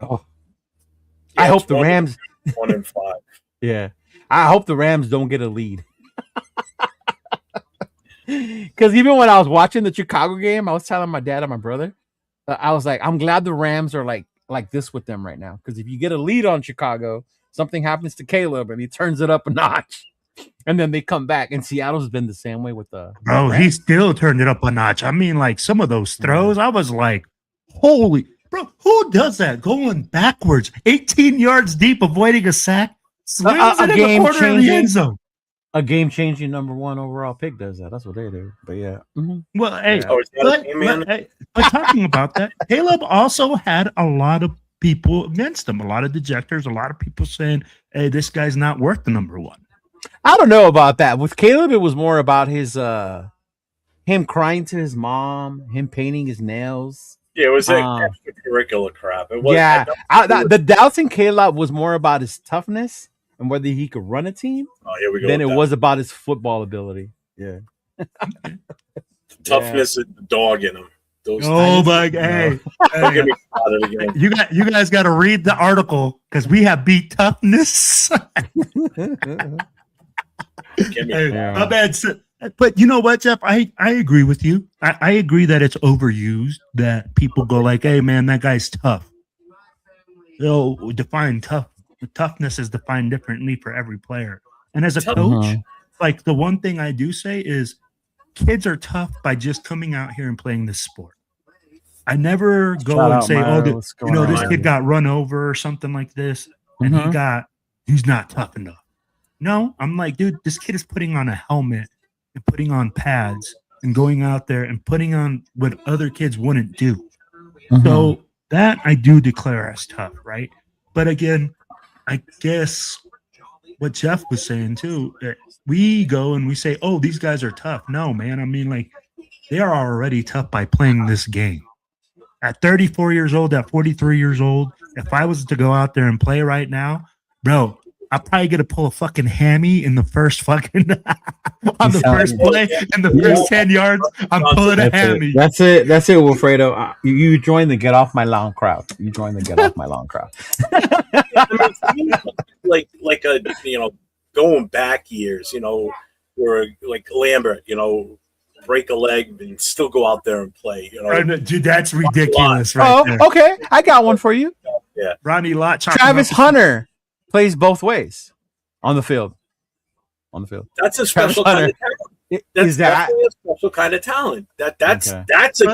yeah, I hope the Rams 1-5. Yeah, I hope the Rams don't get a lead. Because even when I was watching the Chicago game, I was telling my dad and my brother, I was like, I'm glad the Rams are like this with them right now. Because if you get a lead on Chicago, something happens to Caleb and he turns it up a notch. And then they come back. And Seattle's been the same way with the Bro, he still turned it up a notch. I mean, like some of those throws, I was like, holy, bro, who does that? Going backwards, 18 yards deep, avoiding a sack, swings it in the corner of the end zone. A game-changing number 1 overall pick does that. That's what they do. But yeah. Mm-hmm. Well, hey, but talking about that, Caleb also had a lot of people against him, a lot of dejectors, a lot of people saying, hey, this guy's not worth the number 1. I don't know about that. With Caleb, it was more about his him crying to his mom, him painting his nails. Yeah, it was extracurricular crap. It was, the doubts in Caleb was more about his toughness and whether he could run a team. Oh, here we go. Then it was about his football ability. Yeah. Toughness and the dog in him. My God. Hey, you guys got to read the article because we have beat toughness. My bad. But you know what, Jeff? I agree with you. I agree that it's overused, that people go like, hey, man, that guy's tough. They'll define tough. Toughness is defined differently for every player. And as a coach, like the one thing I do say is kids are tough by just coming out here and playing this sport. I never go and say, this kid got run over or something like this, and he's not tough enough. No, I'm like, dude, this kid is putting on a helmet and putting on pads and going out there and putting on what other kids wouldn't do. So that I do declare as tough, right? But again, I guess what Jeff was saying too, we go and we say, oh, these guys are tough. No, man. I mean, like, they are already tough by playing this game. At 34 years old, at 43 years old, if I was to go out there and play right now, bro, I'm probably going to pull a fucking hammy in the first fucking on the first play in the first 10 yards. I'm pulling a hammy. That's it, Wilfredo. You join the Get Off My Lawn crowd. You join the Get Off My Lawn crowd. like going back years, where like Lambert, break a leg and still go out there and play. Dude, that's ridiculous, right there. Okay, I got one for you. Yeah, Ronnie Lott. Travis Hunter plays both ways on the field. That's a special kind of talent. That's definitely a special kind of talent. That's a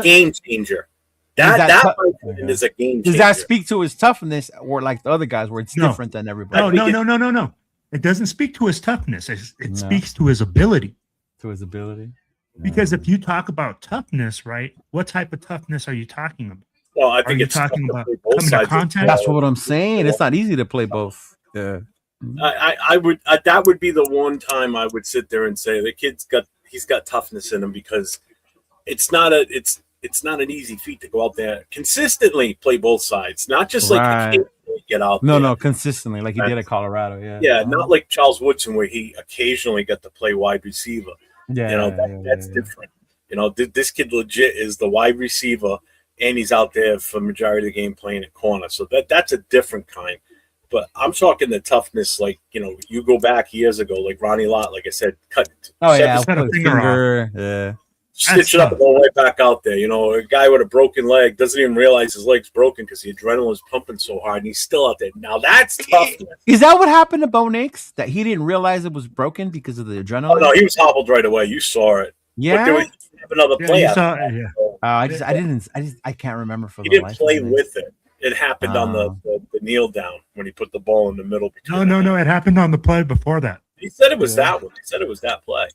game changer. That is a game changer. Does that speak to his toughness, or like the other guys, where it's different than everybody? No. It doesn't speak to his toughness. It speaks to his ability. To his ability. Because if you talk about toughness, right, what type of toughness are you talking about? Well, I think you it's tough talking to about play both coming to sides. contact? That's what I'm saying. It's not easy to play both. Yeah. I would that would be the one time I would sit there and say the he's got toughness in him, because it's not an easy feat to go out there consistently play both sides, not just like occasionally get out there. No, consistently like he did at Colorado. Yeah. Yeah, not like Charles Woodson where he occasionally got to play wide receiver. Yeah, that's different. This kid legit is the wide receiver, and he's out there for the majority of the game playing at corner. So that's a different kind. But I'm talking the toughness, like, you go back years ago, like Ronnie Lott, like I said, cut cut a finger off. Yeah. Stitch it up and go right back out there. A guy with a broken leg doesn't even realize his leg's broken because the adrenaline is pumping so hard, and he's still out there. Now that's toughness. Is that what happened to Bo Nix? That he didn't realize it was broken because of the adrenaline? Oh no, he was hobbled right away. You saw it. Yeah. But there was another play. I can't remember for he the didn't life play of me. with it. It happened on the kneel down when he put the ball in the middle. No. It happened on the play before that. He said it was that one. He said it was that play.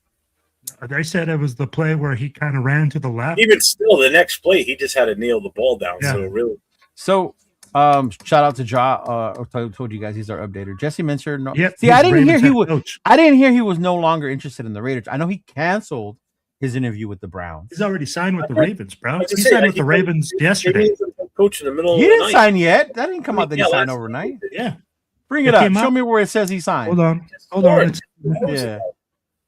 They said it was the play where he kind of ran to the left. Even still, the next play, he just had to kneel the ball down. Yeah. So really. So, shout out to Ja. I told you guys he's our updater. Jesse Minster. No. Yep, See, I didn't hear he was. coach. I didn't hear he was no longer interested in the Raiders. I know he canceled his interview with the Browns. He's already signed with the Ravens, bro. He say, signed with the Ravens yesterday. Coach in the middle. He of the didn't night. sign yet. That didn't come out that he signed last overnight. Yeah. Bring it It up. came Show out. me where it says he signed. Hold on.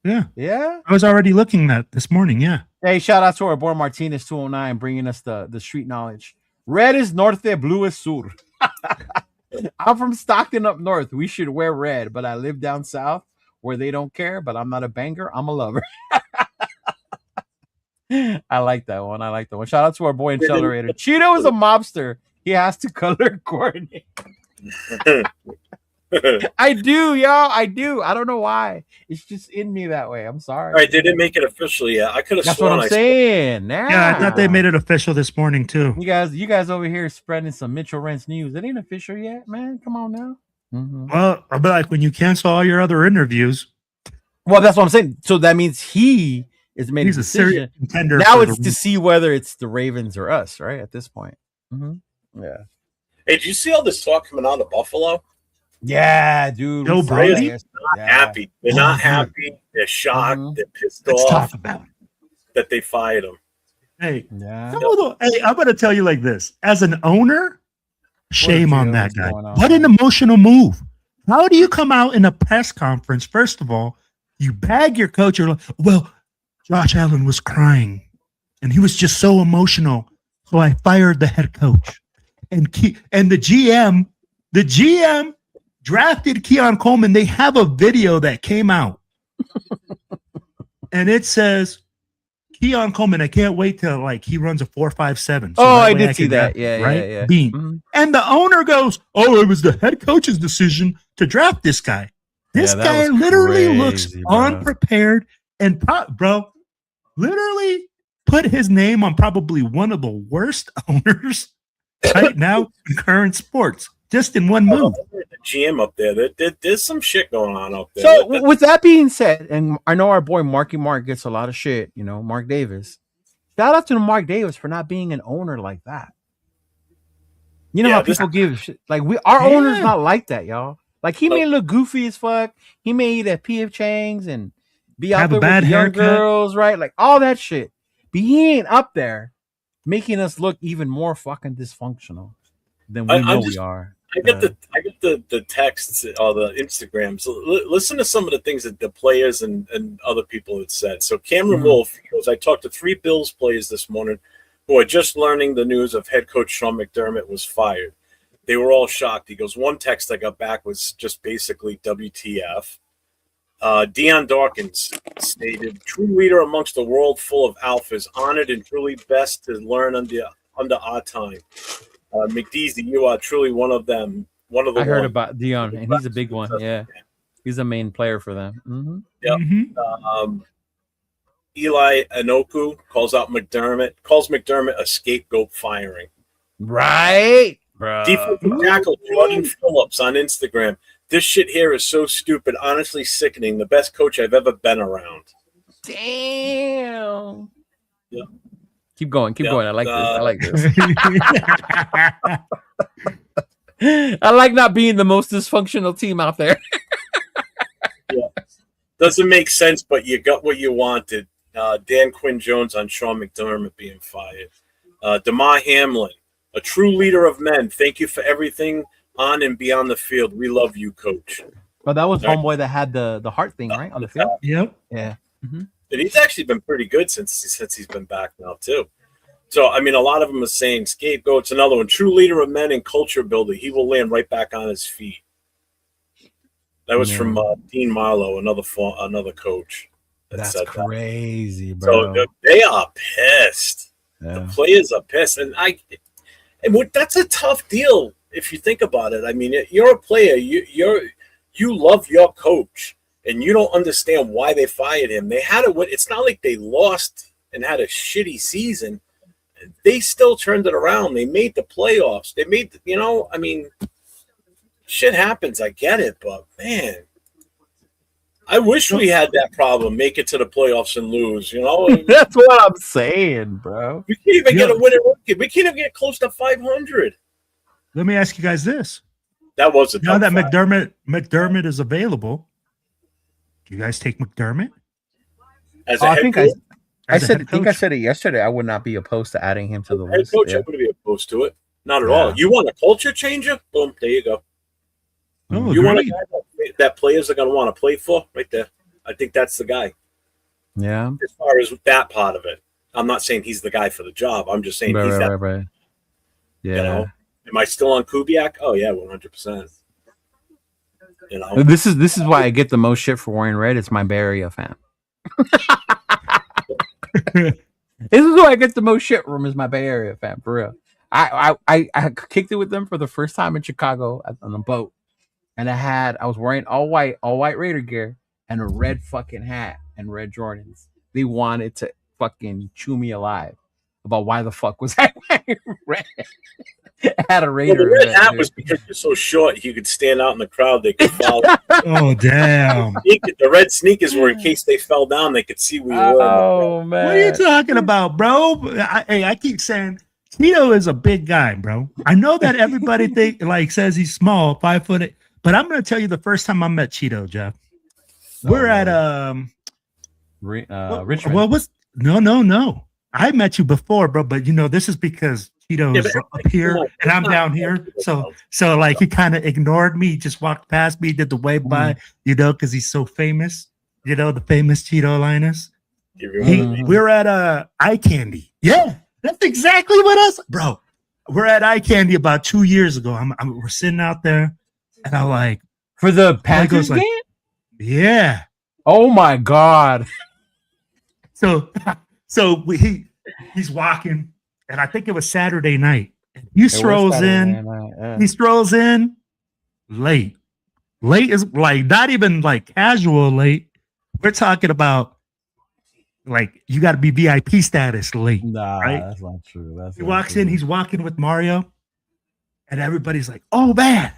Yeah. Yeah. I was already looking at this morning. Yeah. Hey, shout out to our boy Martinez 209 bringing us the street knowledge. Red is norte, blue is sur. I'm from Stockton up north. We should wear red, but I live down south where they don't care, but I'm not a banger. I'm a lover. I like that one. Shout out to our boy Accelerator. Cheeto is a mobster. He has to color coordinate. I do, y'all. I do. I don't know why. It's just in me that way. I'm sorry. All right, they didn't make it official yet. I could have That's sworn what I'm saying. Yeah, I thought they made it official this morning too. You guys over here spreading some Mitchell Rentz news. It ain't official yet, man. Come on now. Mm-hmm. Well, I'll be like, when you cancel all your other interviews. Well, that's what I'm saying. So that means he is made He's a a serious decision. contender. Now it's to see whether it's the Ravens or us, right? At this point. Mm-hmm. Yeah. Hey, did you see all this talk coming out of Buffalo? Yeah, dude. Joe Brady? Not happy. They're not happy. They're shocked. Mhm. They're pissed Let's off talk about it. that they fired him. Hey, Yeah. hey, I'm going to tell you like this. As an owner, shame on that guy. going on? What an emotional move. How do you come out in a press conference? First of all, you bag your coach. You're like, well, Josh Allen was crying and he was just so emotional. So I fired the head coach. And the GM drafted Keon Coleman. They have a video that came out. And it says, Keon Coleman, I can't wait till he runs a 4.57. Oh, I did see that. Yeah, right? yeah. Bean. Mm-hmm. And the owner goes, "Oh, it was the head coach's decision to draft this guy." This Yeah, that guy was literally crazy, looks bro. unprepared and literally put his name on probably one of the worst owners right now in current sports, just in one move. The GM up there, there's some shit going on up there. So with that being said, and I know our boy Marky Mark gets a lot of shit, Mark Davis. Shout out to Mark Davis for not being an owner like that. You know how people give shit. Our owner's not like that, y'all. He may look goofy as fuck. He may eat at P.F. Chang's and be out there with young girls, right? All that shit. But he ain't up there making us look even more fucking dysfunctional than we we are. I get the texts or the Instagrams. Listen to some of the things that the players and other people had said. So Cameron Wolf goes, I talked to 3 Bills players this morning who are just learning the news of head coach Sean McDermott was fired. They were all shocked. He goes, one text I got back was just basically WTF. Deion Dawkins stated, true leader amongst a world full of alphas, honored and truly best to learn under our time. McDeasy, you are truly one of them. I heard about Deion, and he's a big one. Yeah, he's a main player for them. Mm-hmm. Yep. Mm-hmm. Eli Anoku calls McDermott a scapegoat firing. Right, bro. Defensive tackle Jordan Phillips on Instagram. This shit here is so stupid, honestly sickening. The best coach I've ever been around. Damn. Yeah. Keep going. I like this. I like not being the most dysfunctional team out there. Yeah. Doesn't make sense, but you got what you wanted. Dan Quinn Jones on Sean McDermott being fired. Damar Hamlin, a true leader of men. Thank you for everything on and beyond the field. We love you, coach. Well, that was homeboy that had the heart thing, right, on the field. Yep. Yeah. Mm-hmm. And he's actually been pretty good since he's been back now too. So I mean, a lot of them are saying scapegoat's another one. True leader of men and culture builder. He will land right back on his feet. That was from Dean Marlowe, another coach. That's crazy, bro. So they are pissed. Yeah. The players are pissed, and that's a tough deal if you think about it. I mean, you're a player. You love your coach, and you don't understand why they fired him. They had it's not like they lost and had a shitty season. They still turned it around. They made the playoffs. They made, I mean, shit happens. I get it, but man, I wish we had that problem. Make it to the playoffs and lose. That's what I'm saying, bro. We can't even get a winning record. We can't even get close to 500. Let me ask you guys this. That was now that McDermott is available. Do you guys take McDermott? As a head coach? I said it yesterday. I would not be opposed to adding him to the list. Head coach, I wouldn't be opposed to it. Not at all. You want a culture changer? Boom, there you go. Oh, you want a guy that players are going to want to play for? Right there. I think that's the guy. Yeah. As far as that part of it, I'm not saying he's the guy for the job. I'm just saying he's that. Right. Yeah. Am I still on Kubiak? Oh yeah, 100%. This is why I get the most shit for wearing red. It's my Bay Area fan. This is why I get the most shit from is my Bay Area fan, for real. I kicked it with them for the first time in Chicago on a boat, and I was wearing all white Raider gear and a red fucking hat and red Jordans. They wanted to fucking chew me alive about why the fuck was I wearing red. I had a Raider. The red hat was because you're so short, you could stand out in the crowd. They could follow. Oh damn! The red sneakers were in case they fell down, they could see where you were. Oh man, what are you talking about, bro? I keep saying Cheeto is a big guy, bro. I know that everybody says he's small, 5'8", but I'm going to tell you the first time I met Cheeto, Jeff. We're at Richmond. What was no. I met you before, bro, but this is because Cheeto's up here and I'm down here. So he kind of ignored me, just walked past me, did the wave by, because he's so famous. The famous Chidolinus. We're at Eye Candy. Yeah, that's exactly what us, bro. We're at Eye Candy about 2 years ago. We're sitting out there, and I'm like, for the Panthers game. Yeah. Oh my god. So he's walking, and I think it was Saturday night. And he strolls in. He strolls in late. Late is like not even like casual late. We're talking about like you got to be VIP status late. Nah, right? That's not true. He walks in. He's walking with Mario, and everybody's like, "Oh man,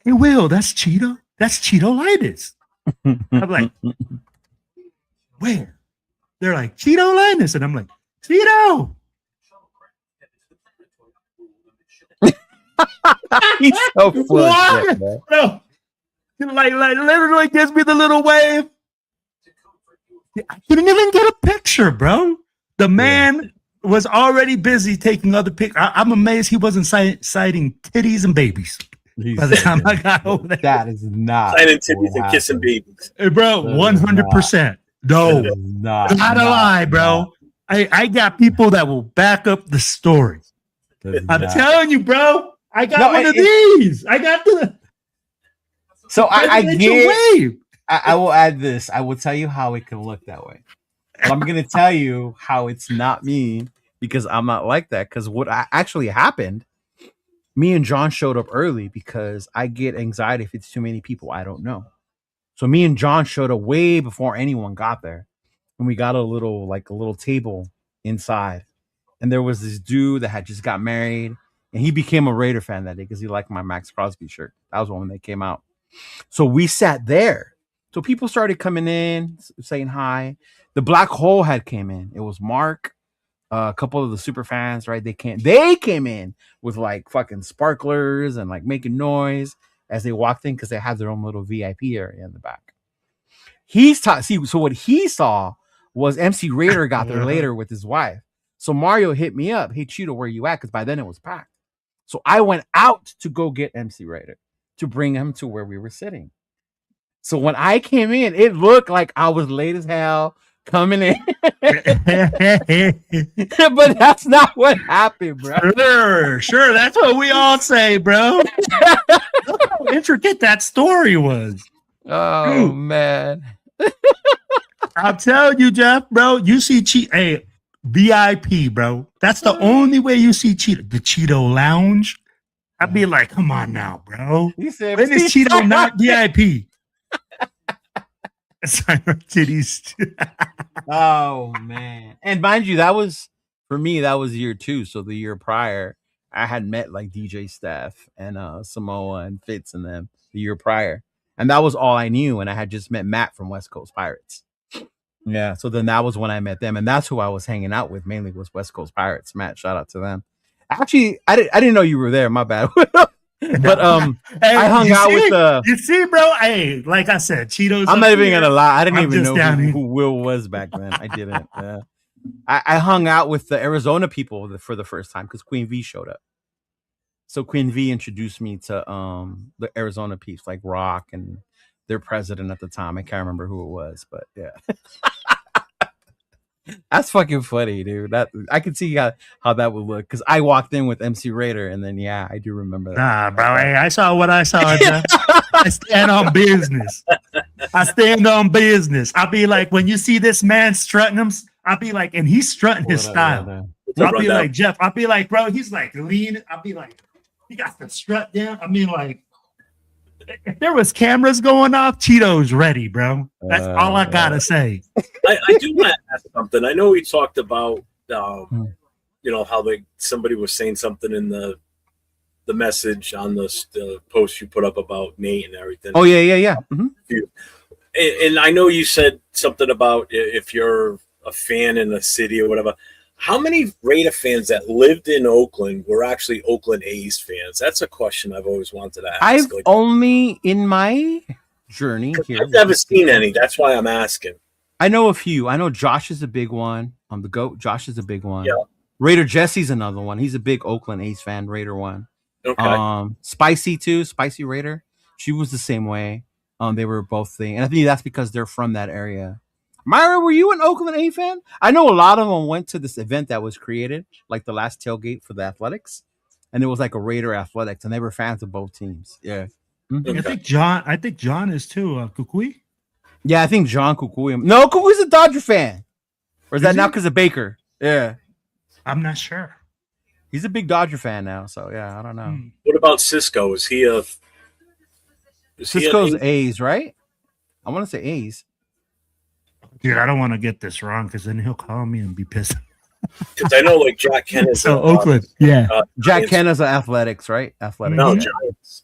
hey Will, that's Cheeto. That's Chidolinus." I'm like, "Where?" They're like, Chidolinus. And I'm like, Cheeto. He's so full of shit, man. No. Like literally gives me the little wave. I couldn't even get a picture, bro. The man was already busy taking other pictures. I'm amazed he wasn't citing titties and babies. By the time I got over there. That is not citing titties and kissing babies. Hey, bro, 100%. No, not a lie, bro. I got people that will back up the story. I'm telling you, bro. I got one of these. I got the. So I get. I will add this. I will tell you how it can look that way. I'm going to tell you how it's not me because I'm not like that. Because what actually happened, me and John showed up early because I get anxiety if it's too many people I don't know. So me and John showed up way before anyone got there. And we got a little table inside. And there was this dude that had just got married. And he became a Raider fan that day because he liked my Max Crosby shirt. That was when they came out. So we sat there. So people started coming in, saying hi. The Black Hole had came in. It was Mark, A couple of the super fans, right? They came in with like fucking sparklers and like making noise as they walked in because they had their own little VIP area in the back. So what he saw was MC Raider got there later with his wife. So Mario hit me up, "Hey Cheeto, where you at?" Because by then it was packed. So I went out to go get MC Raider to bring him to where we were sitting. So when I came in, it looked like I was late as hell coming in. But that's not what happened, bro. Sure. That's what we all say, bro. Look how intricate that story was. Oh, man. I'll tell you, Jeff, bro, you see Hey, VIP, bro. That's the only way you see Cheeto. The Cheeto Lounge. I'd be like, come on now, bro. You said, when is Cheeto not VIP? Titties. Oh man. And mind you, that was for me, that was year 2. So the year prior, I had met like DJ Steph and Samoa and Fitz and them the year prior. And that was all I knew. And I had just met Matt from West Coast Pirates. Yeah. So then that was when I met them. And that's who I was hanging out with mainly was West Coast Pirates. Matt, shout out to them. Actually, I didn't know you were there. My bad. But hey, I hung out with you see, bro. Hey, like I said, Cheetos. I'm not even gonna lie. I didn't even know who Will was back then. I didn't. I hung out with the Arizona people for the first time because Queen V showed up. So Queen V introduced me to the Arizona peeps like Rock and their president at the time. I can't remember who it was, but yeah. That's fucking funny, dude. That I can see how that would look because I walked in with MC Raider, and then yeah, I do remember that. Nah, bro, hey, I saw what I saw. I stand on business. I'll be like, when you see this man strutting him, I'll be like, and he's strutting his style. So I'll be like, Jeff. I'll be like, bro, he's like lean. I'll be like, he got the strut down. I mean, like, if there was cameras going off, Cheeto's ready, bro. That's all I gotta say. I do want to ask something. I know we talked about, you know, how somebody was saying something in the message on the post you put up about Nate and everything. Oh yeah. Mm-hmm. And I know you said something about if you're a fan in the city or whatever. How many Raider fans that lived in Oakland were actually Oakland A's fans? That's a question I've always wanted to ask. I've only in my journey here. I've never seen any. That's why I'm asking. I know a few. I know Josh is a big one. The GOAT. Josh is a big one. Yeah. Raider Jesse's another one. He's a big Oakland A's fan. Raider one. Okay. Spicy too. Spicy Raider. She was the same way. They were both thing, and I think that's because they're from that area. Myra, were you an Oakland A fan? I know a lot of them went to this event that was created, like the last tailgate for the Athletics, and it was like a Raider Athletics, and they were fans of both teams. Yeah, I think John is too. Kukui. Yeah, I think John Kukui. No, Kukui's a Dodger fan, or is that now because of Baker? Yeah, I'm not sure. He's a big Dodger fan now, so yeah, I don't know. What about Cisco? Is he a? Cisco's A's, right? I want to say A's. Dude, I don't want to get this wrong because then he'll call me and be pissed. Because I know, like Jack Kennis. So Oakland, yeah. Jack Kennis are Athletics, right? Athletics. No, yeah. Giants.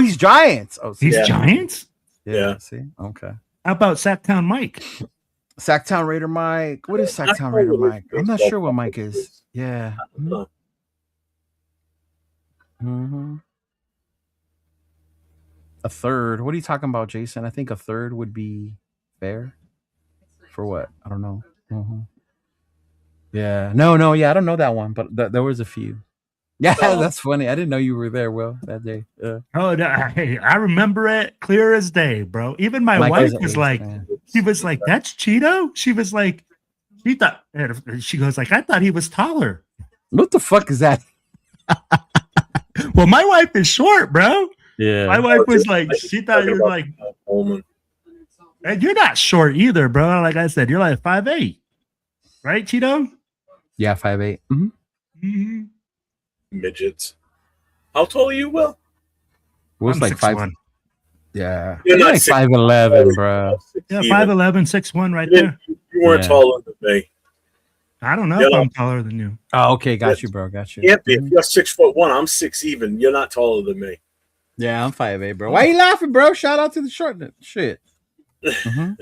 He's Giants. Oh, he's Giants. Yeah. See, okay. How about Sacktown Mike? Sacktown Raider Mike. What is Sacktown Raider Mike? I'm not sure what Mike is. Yeah. Mm-hmm. A third. What are you talking about, Jason? I think a third would be fair. For what? I don't know. Mm-hmm. Yeah. No. Yeah, I don't know that one, but there was a few. Yeah, that's funny. I didn't know you were there, Will, that day. Oh, hey, I remember it clear as day, bro. Even my wife was like, she was like, "That's Cheeto." She was like, she goes like, "I thought he was taller." What the fuck is that? Well, my wife is short, bro. Yeah. My wife was like, she thought you were like, and you're not short either, bro. Like I said, you're like 5'8", right, Cheeto? Yeah, 5'8". Mm-hmm. Mm-hmm. Midgets. How tall are you, Will? Will's like 6'1". Yeah. You're like 5'11", bro. Yeah, 5'11", 6'1", right there. You weren't taller than me. I don't know if I'm taller than you. Oh, okay. Got you, bro. Got you. Can't be. If you're 6'1", I'm 6 even. You're not taller than me. Yeah, I'm 5'8", bro. Why are you laughing, bro? Shout out to the shortness. Shit. Mm-hmm.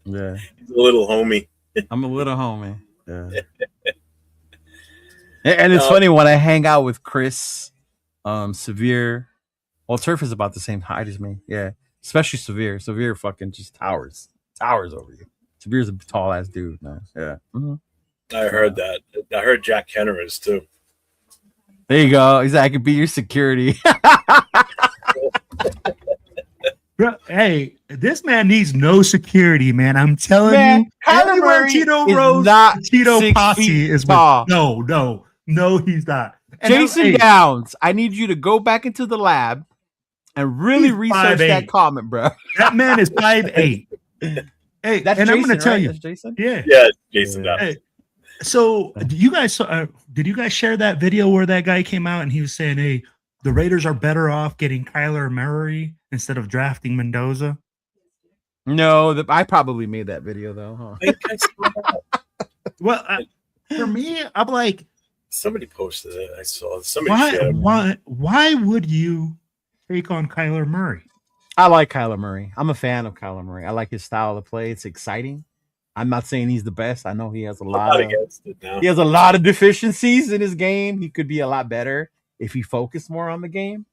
Yeah. He's a little homie. I'm a little homie. And it's funny when I hang out with Chris, Severe. Well, Turf is about the same height as me. Yeah, especially Severe. Severe fucking just towers over you. Severe's a tall ass dude, man. Yeah. Mm-hmm. I heard that. I heard Jack Kenner is too. There you go. He's like, I could be your security. Bro, hey, this man needs no security, man. I'm telling you. Kyler Murray Cheeto is Rose, not Cheeto Posse is tall. No, he's not. And Jason Downs, I need you to go back into the lab and really research that comment, bro. That man is 5'8". Hey, that's and Jason, I'm going to tell you, that's Jason? Yeah, Jason Downs. Hey, so, did you guys share that video where that guy came out and he was saying, "Hey, the Raiders are better off getting Kyler Murray instead of drafting Mendoza"? No, I probably made that video though. Huh? Well, for me, I'm like, somebody posted it. I saw somebody. Why would you take on Kyler Murray? I like Kyler Murray. I'm a fan of Kyler Murray. I like his style of play. It's exciting. I'm not saying he's the best. I know he has a lot of deficiencies in his game. He could be a lot better if he focused more on the game.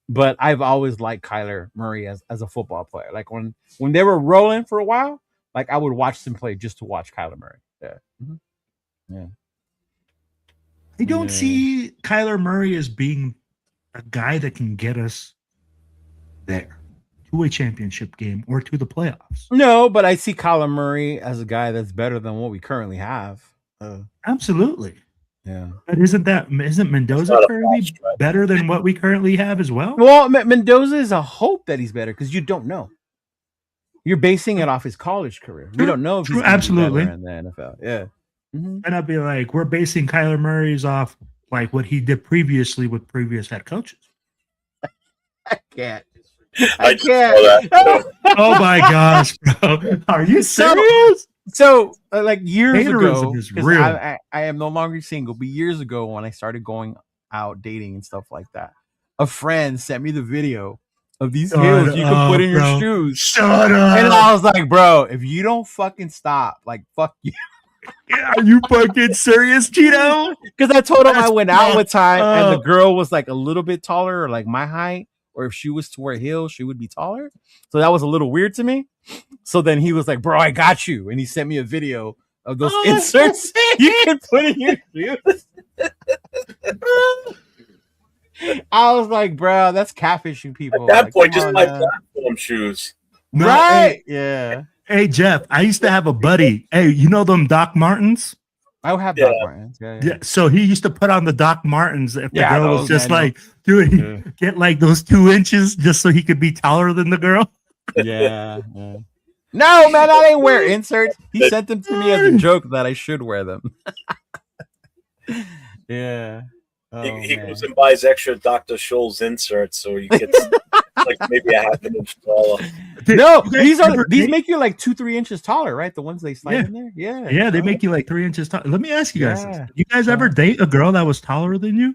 But I've always liked Kyler Murray as a football player. Like when they were rolling for a while, like I would watch them play just to watch Kyler Murray. Yeah. Mm-hmm. Yeah. I don't see Kyler Murray as being a guy that can get us there to a championship game or to the playoffs. No, but I see Kyler Murray as a guy that's better than what we currently have. Absolutely. Yeah. But isn't Mendoza currently better than what we currently have as well? Well, Mendoza is a hope that he's better because you don't know. You're basing it off his college career. We don't know if he's absolutely better in the NFL. Yeah. Mm-hmm. And I'd be like, we're basing Kyler Murray's off like what he did previously with previous head coaches. I can't. Oh my gosh, bro. Are you serious? So like years ago, is real. I am no longer single, but years ago when I started going out dating and stuff like that, a friend sent me the video of these heels you can put in your shoes. Shut up. And I was like, bro, if you don't fucking stop, like, fuck you. Are you fucking serious, Cheeto? Because I told him I went out one time and the girl was like a little bit taller or like my height, or if she was to wear heels, she would be taller. So that was a little weird to me. So then he was like, bro, I got you. And he sent me a video of those inserts you can put in your shoes. I was like, bro, that's catfishing people. At that point, just buy platform shoes. Right? Yeah. Hey, Jeff, I used to have a buddy. Hey, you know them Doc Martens? I have Doc Martens. Yeah. So he used to put on the Doc Martens if the girl was just like, dude, get like those 2 inches just so he could be taller than the girl. Yeah. No, man, I didn't wear inserts. He sent them to me as a joke that I should wear them. Yeah. He goes and buys extra Dr. Scholl's inserts so he gets like maybe a half an inch taller. No, these make you like 2-3 inches taller, right? The ones they slide in there. Yeah. Yeah, they make you like 3 inches taller. Let me ask you guys this. You guys ever date a girl that was taller than you?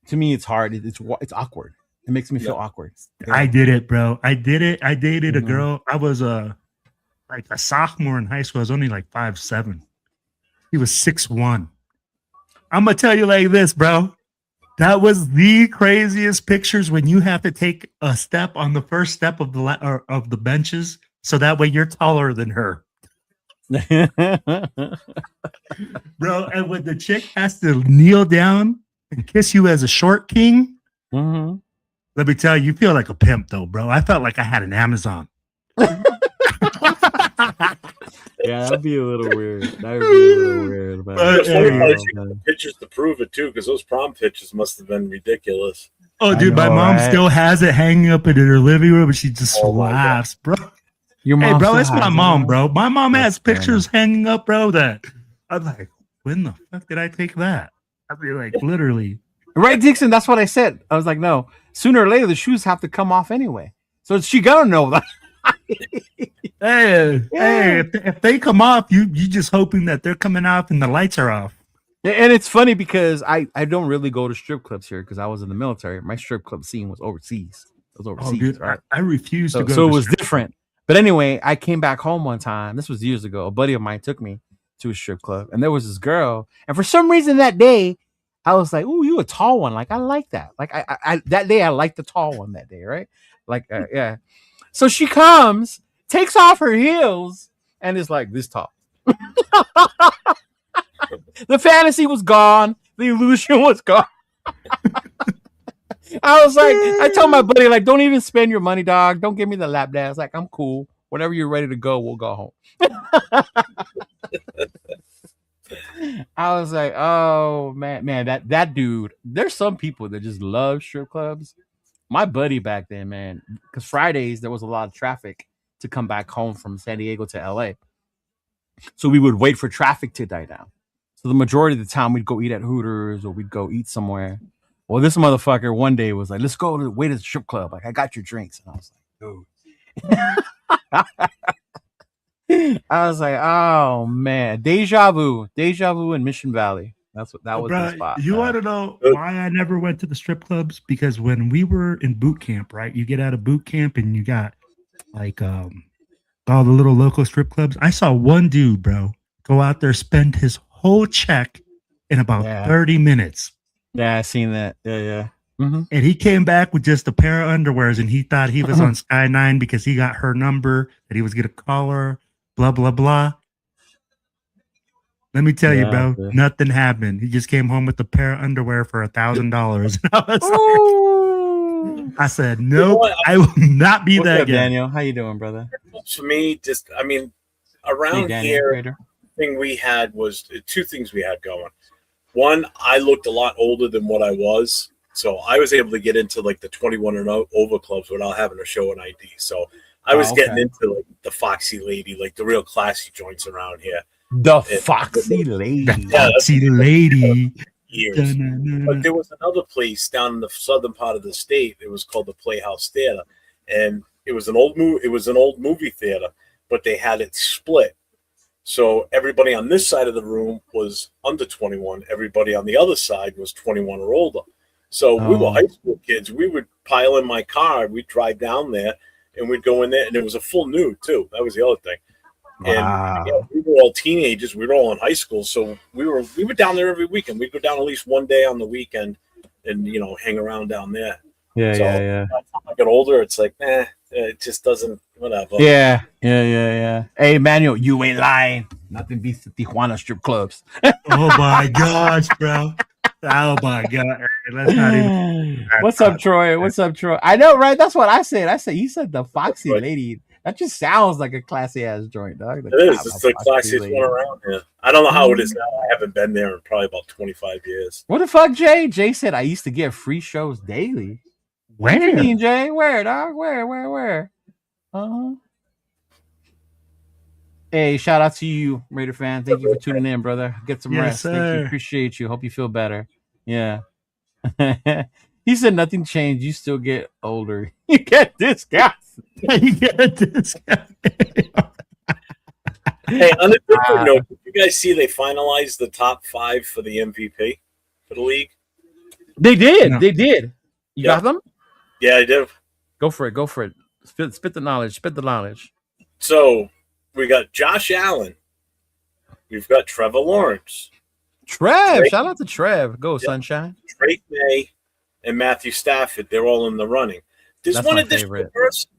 To me, it's hard. It's awkward. It makes me feel awkward. Yeah. I did it, bro. I did it. I dated a girl. I was like a sophomore in high school. I was only like 5'7". He was 6'1". I'm gonna tell you like this, bro. That was the craziest pictures when you have to take a step on the first step of the benches, so that way you're taller than her, bro. And when the chick has to kneel down and kiss you as a short king, let me tell you, you feel like a pimp, though, bro. I felt like I had an Amazon. Yeah, that'd be a little weird. That would be a little weird. But pictures to prove it too, because those prom pictures must have been ridiculous. Oh, dude, my mom still has it hanging up in her living room, and she just laughs, bro. Your mom, hey, bro, it's my mom, bro. My mom has pictures hanging up, bro. That I'm like, when the fuck did I take that? I'd be like, literally, right, Dixon. That's what I said. I was like, no. Sooner or later, the shoes have to come off anyway. So she gonna know that. Hey, if they come off, you just hoping that they're coming off and the lights are off. And it's funny because I don't really go to strip clubs here because I was in the military. My strip club scene was overseas. It was overseas, dude, right? I refuse to go. So it was different. But anyway, I came back home one time. This was years ago. A buddy of mine took me, to a strip club, and there was this girl, and for some reason that day, I was like, "Ooh, you a tall one? Like I like that. Like I that day I liked the tall one that day, right? Like yeah." So she comes, takes off her heels, and is like this tall. The fantasy was gone. The illusion was gone. I was like, I told my buddy, like, don't even spend your money, dog. Don't give me the lap dance. Like, I'm cool. Whenever you're ready to go, we'll go home. I was like, oh man, that dude. There's some people that just love strip clubs. My buddy back then, man, because Fridays there was a lot of traffic to come back home from San Diego to LA. So we would wait for traffic to die down. So the majority of the time we'd go eat at Hooters or we'd go eat somewhere. Well, this motherfucker one day was like, let's go to wait at the strip club. Like, I got your drinks. And I was like, dude. I was like, oh man. Deja vu in Mission Valley. That was the spot. You want to know why I never went to the strip clubs? Because when we were in boot camp, right? You get out of boot camp and you got like all the little local strip clubs. I saw one dude, bro, go out there, spend his whole check in about 30 minutes. Yeah, I seen that. Yeah. Mm-hmm. And he came back with just a pair of underwears, and he thought he was on Sky 9 because he got her number, that he was going to call her, blah, blah, blah. Let me tell you, bro, nothing happened. He just came home with a pair of underwear for $1,000. I said, nope, I will not be that guy. Daniel, how you doing, brother? For me, around here, thing we had was two things we had going. One, I looked a lot older than what I was, so I was able to get into like the 21 and over clubs without having to show an ID. So I was getting into like the Foxy Lady, like the real classy joints around here. Foxy Lady. Foxy Lady. Years. But there was another place down in the southern part of the state. It was called the Playhouse Theater, and it was an old movie theater, but they had it split. So everybody on this side of the room was under 21. Everybody on the other side was 21 or older. So we were high school kids. We would pile in my car. We'd drive down there, and we'd go in there. And it was a full nude, too. That was the other thing. Wow. And we were all teenagers. We were all in high school. So we were down there every weekend. We'd go down at least one day on the weekend and, hang around down there. Yeah. By the time I get older, it's like, it just doesn't, whatever. Yeah. Hey, Manuel, you ain't lying. Nothing beats the Tijuana strip clubs. Oh my gosh, bro. Oh my god. Let's not even. What's up, Troy? I know, right? That's what I said. You said the Foxy Lady. That just sounds like a classy ass joint, dog. It is. It's the classiest one around here. I don't know how it is now. I haven't been there in probably about 25 years. What the fuck, Jay? Jay said I used to get free shows daily. Where? What you mean, Jay? Where, dog? Where? Hey, shout out to you, Raider fan. Thank you for tuning in, brother. Get some rest. Sir. Thank you. Appreciate you. Hope you feel better. Yeah. He said nothing changed. You still get older. You get discounts. You get a discount. Hey, on a different note, did you guys see they finalized the top 5 for the MVP for the league? They did. No. They did. You got them? Yeah, I did. Go for it. Spit the knowledge. So we got Josh Allen. We've got Trevor Lawrence. Shout out to Trev. Go, Sunshine. Drake May and Matthew Stafford. They're all in the running. There's one additional person.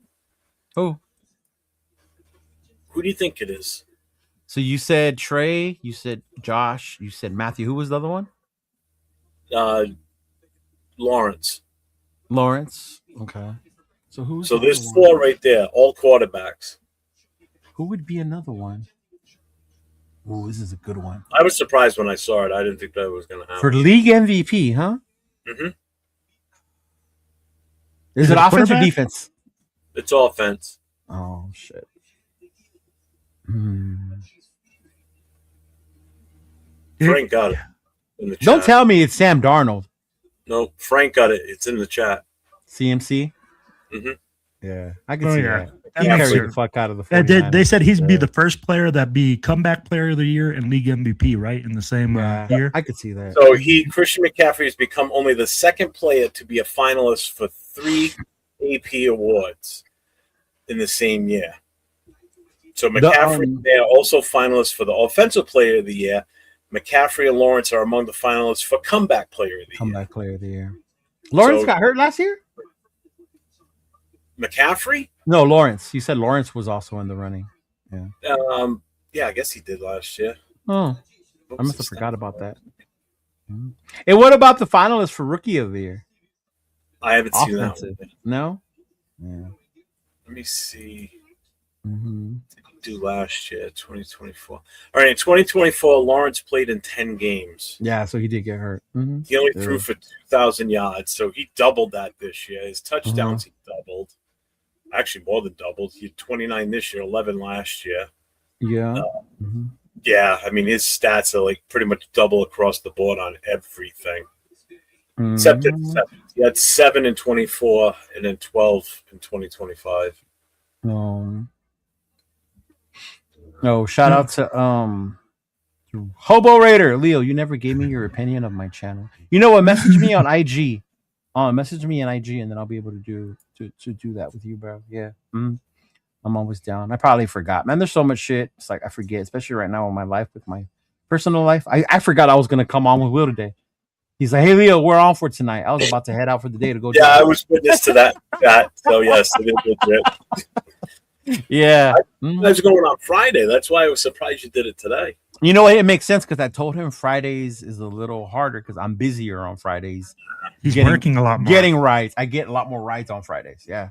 Who do you think it is? So you said Trey, you said Josh, you said Matthew. Who was the other one? Lawrence. Okay. So there's 4 right there, all quarterbacks. Who would be another one? Oh, this is a good one. I was surprised when I saw it. I didn't think that was going to happen. For league MVP, huh? Mm-hmm. Is it offense or defense? It's offense. Oh, shit. Frank got it in the chat. Don't tell me it's Sam Darnold. No, Frank got it. It's in the chat. CMC? Mm-hmm. Yeah, I can see that. He carried the fuck out of the 49ers. They said he'd be the first player that be comeback player of the year and league MVP, right? In the same year. I could see that. So Christian McCaffrey has become only the second player to be a finalist for 3 AP awards in the same year. So McCaffrey, they are also finalists for the Offensive Player of the Year. McCaffrey and Lawrence are among the finalists for Comeback Player of the Year. Comeback Player of the Year. Lawrence got hurt last year? McCaffrey? No, Lawrence. You said Lawrence was also in the running. Yeah. Yeah, I guess he did last year. Oh, I must have forgot about that. Mm-hmm. And what about the finalists for Rookie of the Year? I haven't seen that one. No? Yeah. Let me see. Mm-hmm. Do last year, 2024. All right, in 2024, Lawrence played in 10 games. Yeah, so he did get hurt. Mm-hmm. He only threw for 2,000 yards, so he doubled that this year. His touchdowns, he doubled. Actually, more than doubled. He had 29 this year, 11 last year. Yeah. Yeah, I mean, his stats are like pretty much double across the board on everything. Except he had 7 in 24 and then 12 in 2025. No, shout out to Hobo Raider. Leo, you never gave me your opinion of my channel. You know what? Message me on IG. Message me on IG, and then I'll be able to do that with you, bro. Yeah. I'm always down. I probably forgot. Man, there's so much shit. It's like I forget, especially right now in my life with my personal life. I forgot I was gonna come on with Will today. He's like, "Hey Leo, we're on for tonight." I was about to head out for the day to go. Yeah, I was witness to that. So yes, it is legit. Yeah. I was going on Friday. That's why I was surprised you did it today. You know what? It makes sense because I told him Fridays is a little harder because I'm busier on Fridays. He's working a lot more. Getting rides. I get a lot more rides on Fridays. Yeah.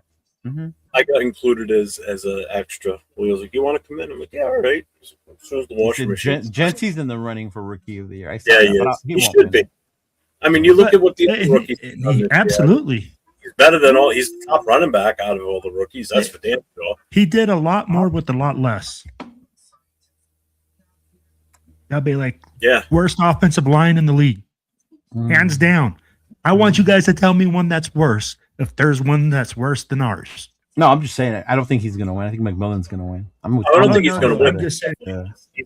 I got included as an extra. He was like, "You want to come in?" I'm like, "Yeah, all right." As soon as the washing machine. Genty's in the running for Rookie of the Year. He should be. I mean, you look at what the rookies absolutely. He's better than all. He's the top running back out of all the rookies. That's for damn sure. He did a lot more with a lot less. That'd be like worst offensive line in the league, hands down. I want you guys to tell me one that's worse. If there's one that's worse than ours. No, I'm just saying it. I don't think he's gonna win. I think McMillan's gonna win. I don't think he's gonna win. He's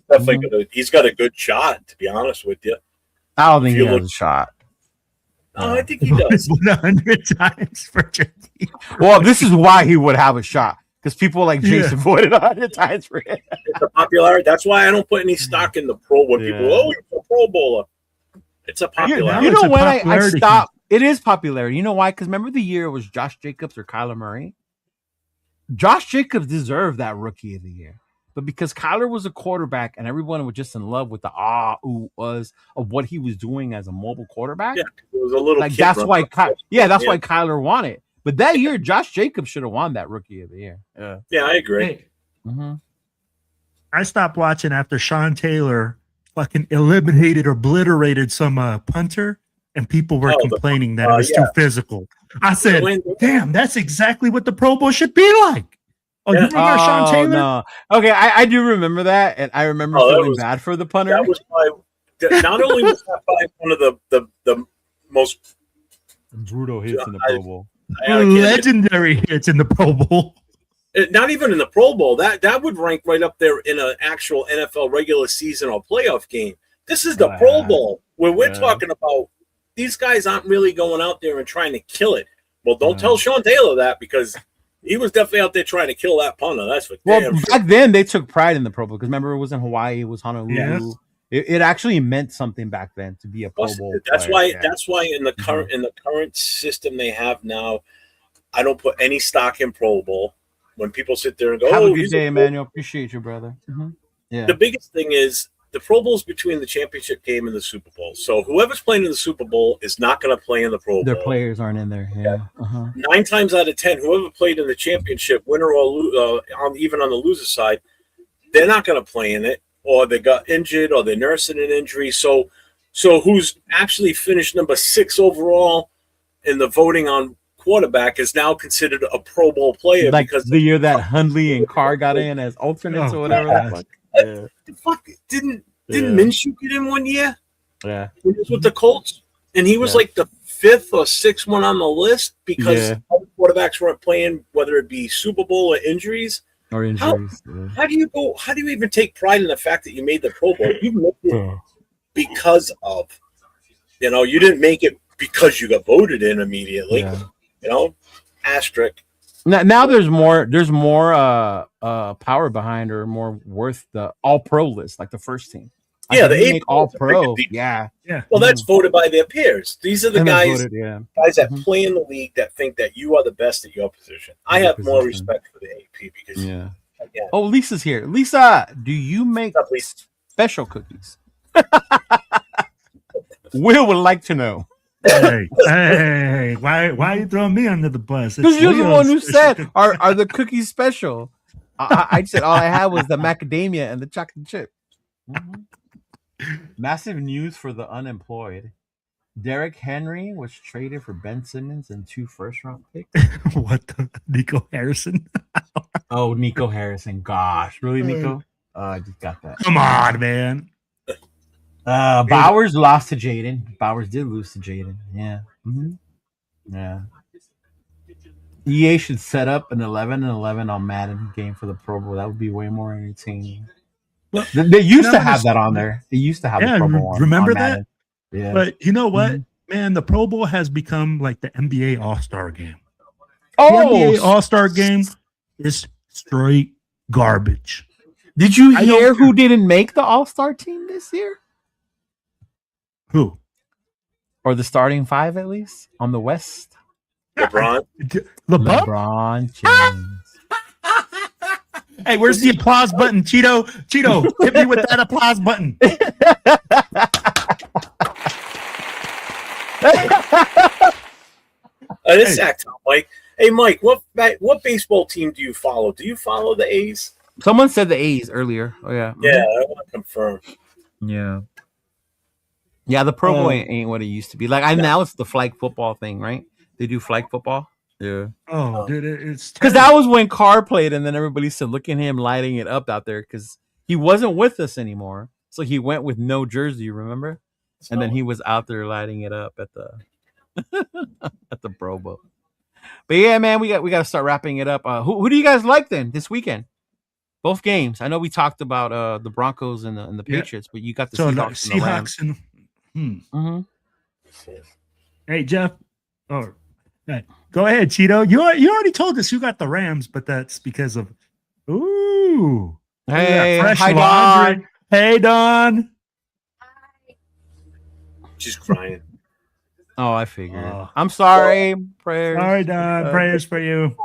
definitely gonna. He's got a good shot. To be honest with you, I don't think he has a shot. No, I think he does. 100 times for Genty. Well, this is why he would have a shot because people like Jason voted 100 times for him. It's a popularity. That's why I don't put any stock in the pro. When people, you're a Pro Bowler. It's a popularity. You know when I stopped. It is popularity. You know why? Because remember the year it was Josh Jacobs or Kyler Murray? Josh Jacobs deserved that Rookie of the Year. But because Kyler was a quarterback and everyone was just in love with the was of what he was doing as a mobile quarterback. Yeah, it was a little like that's why why Kyler won it. But that year, Josh Jacobs should have won that Rookie of the Year. Yeah, I agree. Hey, I stopped watching after Sean Taylor fucking obliterated some punter. And people were complaining that it was too physical. I said, damn, that's exactly what the Pro Bowl should be like. Oh, you remember Sean Taylor? No. Okay, I do remember that. And I remember feeling bad for the punter. That was not only was that one of the most brutal hits in the Pro Bowl. Legendary hits in the Pro Bowl. Not even in the Pro Bowl. That would rank right up there in an actual NFL regular season or playoff game. This is the Pro Bowl where we're talking about these guys aren't really going out there and trying to kill it. Well, don't tell Sean Taylor that because he was definitely out there trying to kill that punter. That's for damn sure. Back then they took pride in the Pro Bowl because remember it was in Hawaii, it was Honolulu. Yes. It actually meant something back then to be a Pro Bowl. That's why in the current system they have now, I don't put any stock in Pro Bowl. When people sit there and go, have a good day, Emmanuel. Appreciate you, brother. Yeah. The biggest thing is the Pro Bowl is between the championship game and the Super Bowl. So whoever's playing in the Super Bowl is not going to play in the Pro Bowl. Their players aren't in there. Yeah. 9 times out of 10, whoever played in the championship, winner or even on the loser side, they're not going to play in it, or they got injured, or they're nursing an injury. So who's actually finished number 6 overall in the voting on quarterback is now considered a Pro Bowl player because the year that Hundley and Carr got in as alternates or whatever. The fuck didn't Minshew get in one year? Yeah, he was with the Colts, and he was like the 5th or 6th one on the list because other quarterbacks weren't playing, whether it be Super Bowl or injuries. Or injuries. How do you even take pride in the fact that you made the Pro Bowl? You made it because of, you didn't make it because you got voted in immediately. Asterisk. Now there's more power behind or more worth the all pro list, like the first team. Yeah, the make all pro. Yeah. Well, that's voted by their peers. These are the guys that Mhm. play in the league that think that you are the best at your position. I have more respect for the AP because yeah. Again, Oh, Lisa's here. Lisa, do you make special cookies? Will would like to know. Hey, why are you throwing me under the bus? Because you're the one who said, are the cookies special? I said all I had was the macadamia and the chocolate chip. Mm-hmm. Massive news for the unemployed. Derrick Henry was traded for Ben Simmons and 2 first-round picks. What the? Nico Harrison? Oh, Nico Harrison. Gosh. Really, Nico? I just got that. Come on, man. Bowers lost to Jaden. Bowers did lose to Jaden. Yeah. Mm-hmm. Yeah. EA should set up an 11-11 on Madden game for the Pro Bowl. That would be way more entertaining. Well, they used to have that on there. They used to have the Pro Bowl on, remember on that? Madden. Yeah. But you know what? Man, the Pro Bowl has become like the NBA All-Star game. Oh, the NBA All-Star game is straight garbage. Did you hear who didn't make the All-Star team this year? Who? Or the starting 5 at least on the West? LeBron James. Hey, where's the applause button, Cheeto? Cheeto, hit me with that applause button. This is Mike. Hey, Mike, what baseball team do you follow? Do you follow the A's? Someone said the A's earlier. Oh yeah. Yeah, I want to confirm. Yeah. Yeah, the Pro Bowl ain't what it used to be. Like now it's the flag football thing, right? They do flag football. Yeah. Oh, dude, it's because that was when Carr played, and then everybody used to look at him lighting it up out there because he wasn't with us anymore. So he went with no jersey, remember? And then he was out there lighting it up at the at the Pro Bowl. But yeah, man, we got to start wrapping it up. Who do you guys like then this weekend? Both games. I know we talked about the Broncos and the Patriots, but you got the Seahawks and the Rams. Hey, Jeff. Oh, hey. Go ahead, Cheeto. You already told us you got the Rams, but that's because of Hey, hi, Don. Hey, Don. She's crying. Oh, I figured. I'm sorry. Prayers. Sorry, Don. Prayers for you.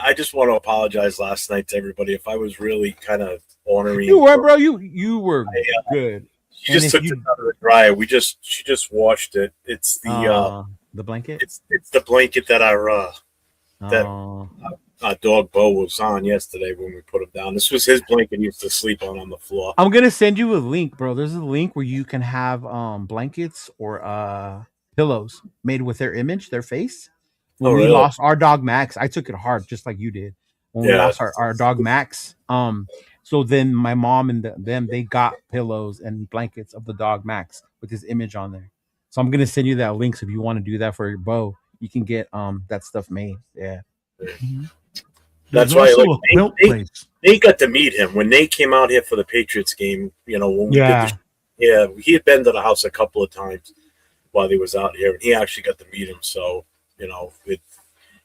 I just want to apologize last night to everybody if I was really kind of ornery. You were, bro. You were good. She just took it out of the dryer. She just washed it. It's the blanket. It's the blanket that our dog Bo was on yesterday when we put him down. This was his blanket he used to sleep on the floor. I'm gonna send you a link, bro. There's a link where you can have blankets or pillows made with their image, their face. When we lost our dog Max, I took it hard, just like you did. When we lost our dog Max, so then my mom and them they got pillows and blankets of the dog Max with his image on there. So I'm gonna send you that link. So if you want to do that for your Bo, you can get that stuff made. Yeah. Mm-hmm. That's why Nate got to meet him when Nate came out here for the Patriots game. You know, when we did he had been to the house a couple of times while he was out here, and he actually got to meet him. So you know, it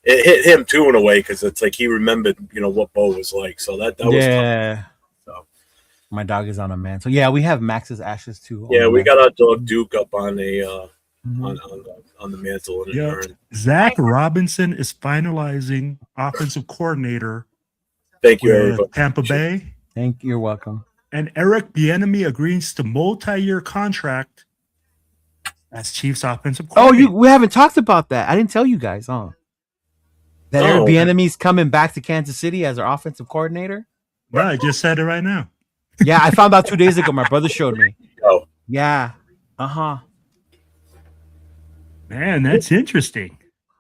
hit him too in a way because it's like he remembered, you know, what Bo was like. So that was tough. So my dog is on a man. So yeah, we have Max's ashes too. Yeah, we got our dog Duke up on a on the mantle. Zach Robinson is finalizing offensive coordinator. Thank you, everybody. Tampa Bay. Thank you. You're welcome. And Eric Bieniemy agrees to multi-year contract as Chiefs offensive coordinator. We haven't talked about that. I didn't tell you guys, huh? That Eric Bieniemy's coming back to Kansas City as our offensive coordinator. Right, I just said it right now. Yeah, I found out 2 days ago. My brother showed me. Oh, yeah. Man, that's interesting.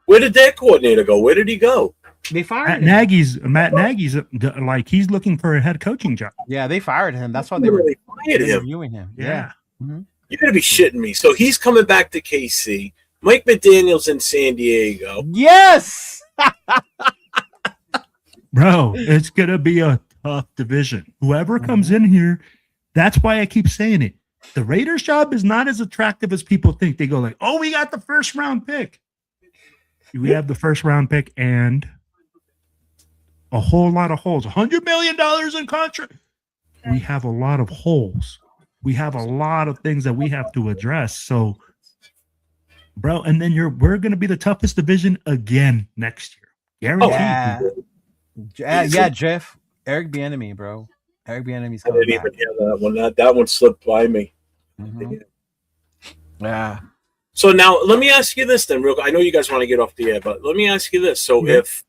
Where did that coordinator go? Where did he go? They fired Matt Nagy's like he's looking for a head coaching job. Yeah, they fired him. That's why they were interviewing him. Yeah. Mm-hmm. You're gonna be shitting me. So he's coming back to KC. Mike McDaniel's in San Diego. Yes. Bro, it's gonna be a tough division. Whoever comes in here, that's why I keep saying it. The Raiders' job is not as attractive as people think. They go like, "Oh, we got the first round pick. We have the first round pick, and a whole lot of holes. $100 million in contract. We have a lot of holes. We have a lot of things that we have to address. So, bro, and then we're going to be the toughest division again next year. Guaranteed. Yeah, Jeff. Eric Bieniemy, bro. Eric Bieniemy's coming back. I didn't even hear that one. That one slipped by me. Mm-hmm. Yeah. So now let me ask you this then, real quick. I know you guys want to get off the air, but let me ask you this. So if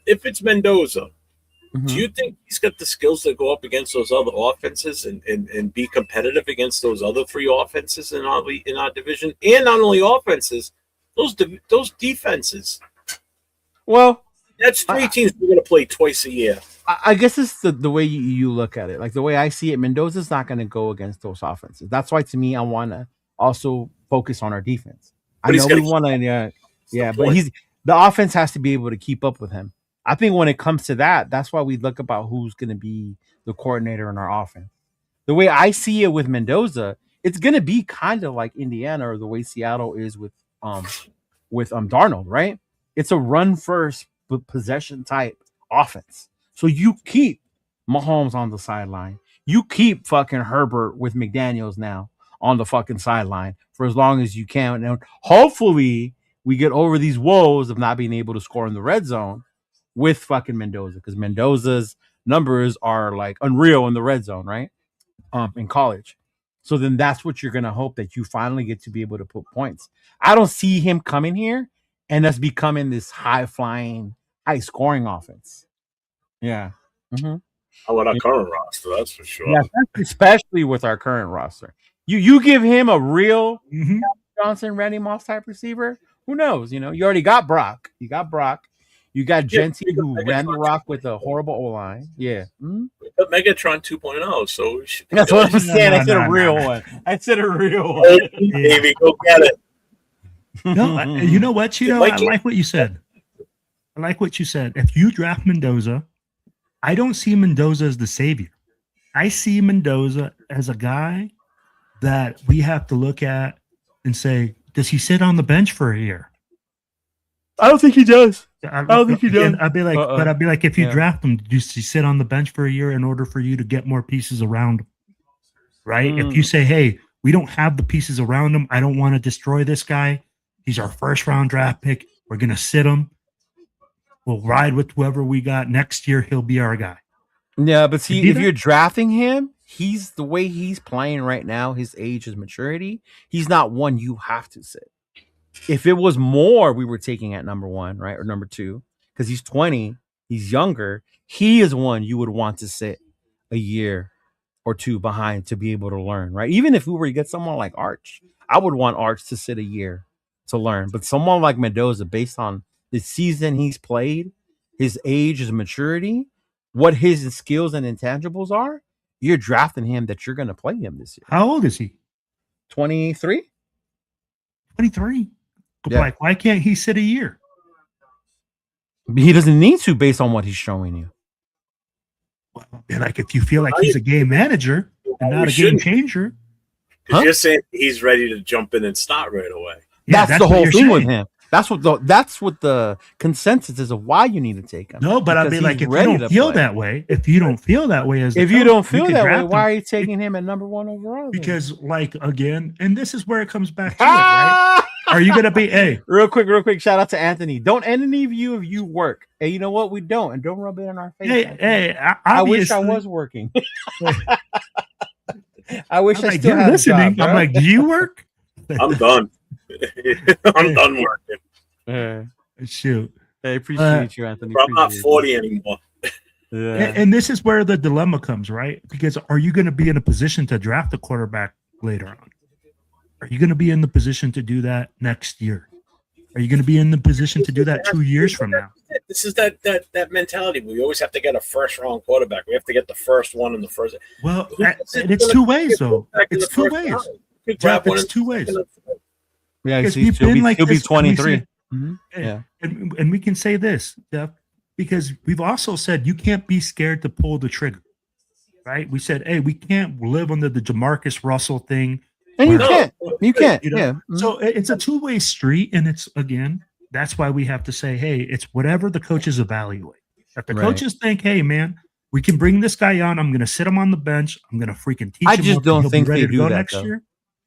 it's Mendoza, do you think he's got the skills to go up against those other offenses and be competitive against those other three offenses in our division? And not only offenses, those defenses. Well, that's three teams we're going to play twice a year. I guess it's the way you look at it. Like the way I see it, Mendoza's not going to go against those offenses. That's why, to me, I want to also focus on our defense. But I know we want to, but the offense has to be able to keep up with him. I think when it comes to that, that's why we look about who's going to be the coordinator in our offense. The way I see it with Mendoza, it's going to be kind of like Indiana or the way Seattle is with Darnold, right? It's a run first possession type offense. So you keep Mahomes on the sideline. You keep fucking Herbert with McDaniels now on the fucking sideline for as long as you can. And hopefully we get over these woes of not being able to score in the red zone with fucking Mendoza, because Mendoza's numbers are like unreal in the red zone, right? In college. So then that's what you're going to hope, that you finally get to be able to put points. I don't see him coming here and us becoming this high-flying, high-scoring offense. Yeah. Mm-hmm. How about our current roster? That's for sure. Yeah, especially with our current roster. You give him a real Johnson, Randy Moss type receiver, who knows? You know, you already got Brock. You got Brock. You got Genty, who ran the rock with a horrible O-line. Yeah. Mm-hmm. Megatron 2.0. So that's what I'm saying. I said a real one. I said a real one. Baby, go get it. No, you know what, Cheeto? I like what you said. I like what you said. If you draft Mendoza, I don't see Mendoza as the savior. I see Mendoza as a guy that we have to look at and say, does he sit on the bench for a year? I don't think he does. I don't think he does. I'd be like, if you draft him, does he sit on the bench for a year in order for you to get more pieces around him? Right? If you say, hey, we don't have the pieces around him, I don't want to destroy this guy. He's our first round draft pick. We're going to sit him. We'll ride with whoever we got next year. He'll be our guy. Yeah, but see, if you're drafting him, he's the way he's playing right now, his age, his maturity, he's not one you have to sit. If it was more, we were taking at number one, right? Or number two, because he's 20, he's younger. He is one you would want to sit a year or two behind to be able to learn, right? Even if we were to get someone like Arch, I would want Arch to sit a year to learn. But someone like Mendoza, based on the season he's played, his age, his maturity, what his skills and intangibles are, you're drafting him that you're going to play him this year. How old is he? 23? 23. Yeah. Like, why can't he sit a year? He doesn't need to, based on what he's showing you. Well, like, if you feel like he's a game manager and not a game changer. Because you're saying he's ready to jump in and start right away. Yeah, that's the whole thing with him. That's what the consensus is of why you need to take him. No, but I'd be like, if you don't feel that way, why are you taking him at number one overall? Because, like, again, and this is where it comes back to it, right? Are you gonna be real quick? Shout out to Anthony. Don't any of you work? Hey, you know what? We don't, and don't rub it in our face. I wish I was working. I wish I still had listening. I'm like, do you work? I'm done. I'm done working. Shoot. I appreciate you, Anthony. I'm not 40 anymore. Yeah. And this is where the dilemma comes, right? Because are you going to be in a position to draft a quarterback later on? Are you going to be in the position to do that next year? Are you going to be in the position to do that 2 years from now? This is that mentality. We always have to get a first round quarterback. We have to get the first one in the first. Well, it's two ways, though. It's two ways. It's two ways. Yeah, he'll be 23. Yeah, and we can say this, Jeff, because we've also said you can't be scared to pull the trigger, right? We said, hey, we can't live under the Jamarcus Russell thing. And you can't. You know? Yeah. So it's a two-way street, and it's, again, that's why we have to say, hey, it's whatever the coaches evaluate. If the coaches think, hey, man, we can bring this guy on, I'm going to sit him on the bench. I'm going to freaking teach him. I just don't think they do that next though. year.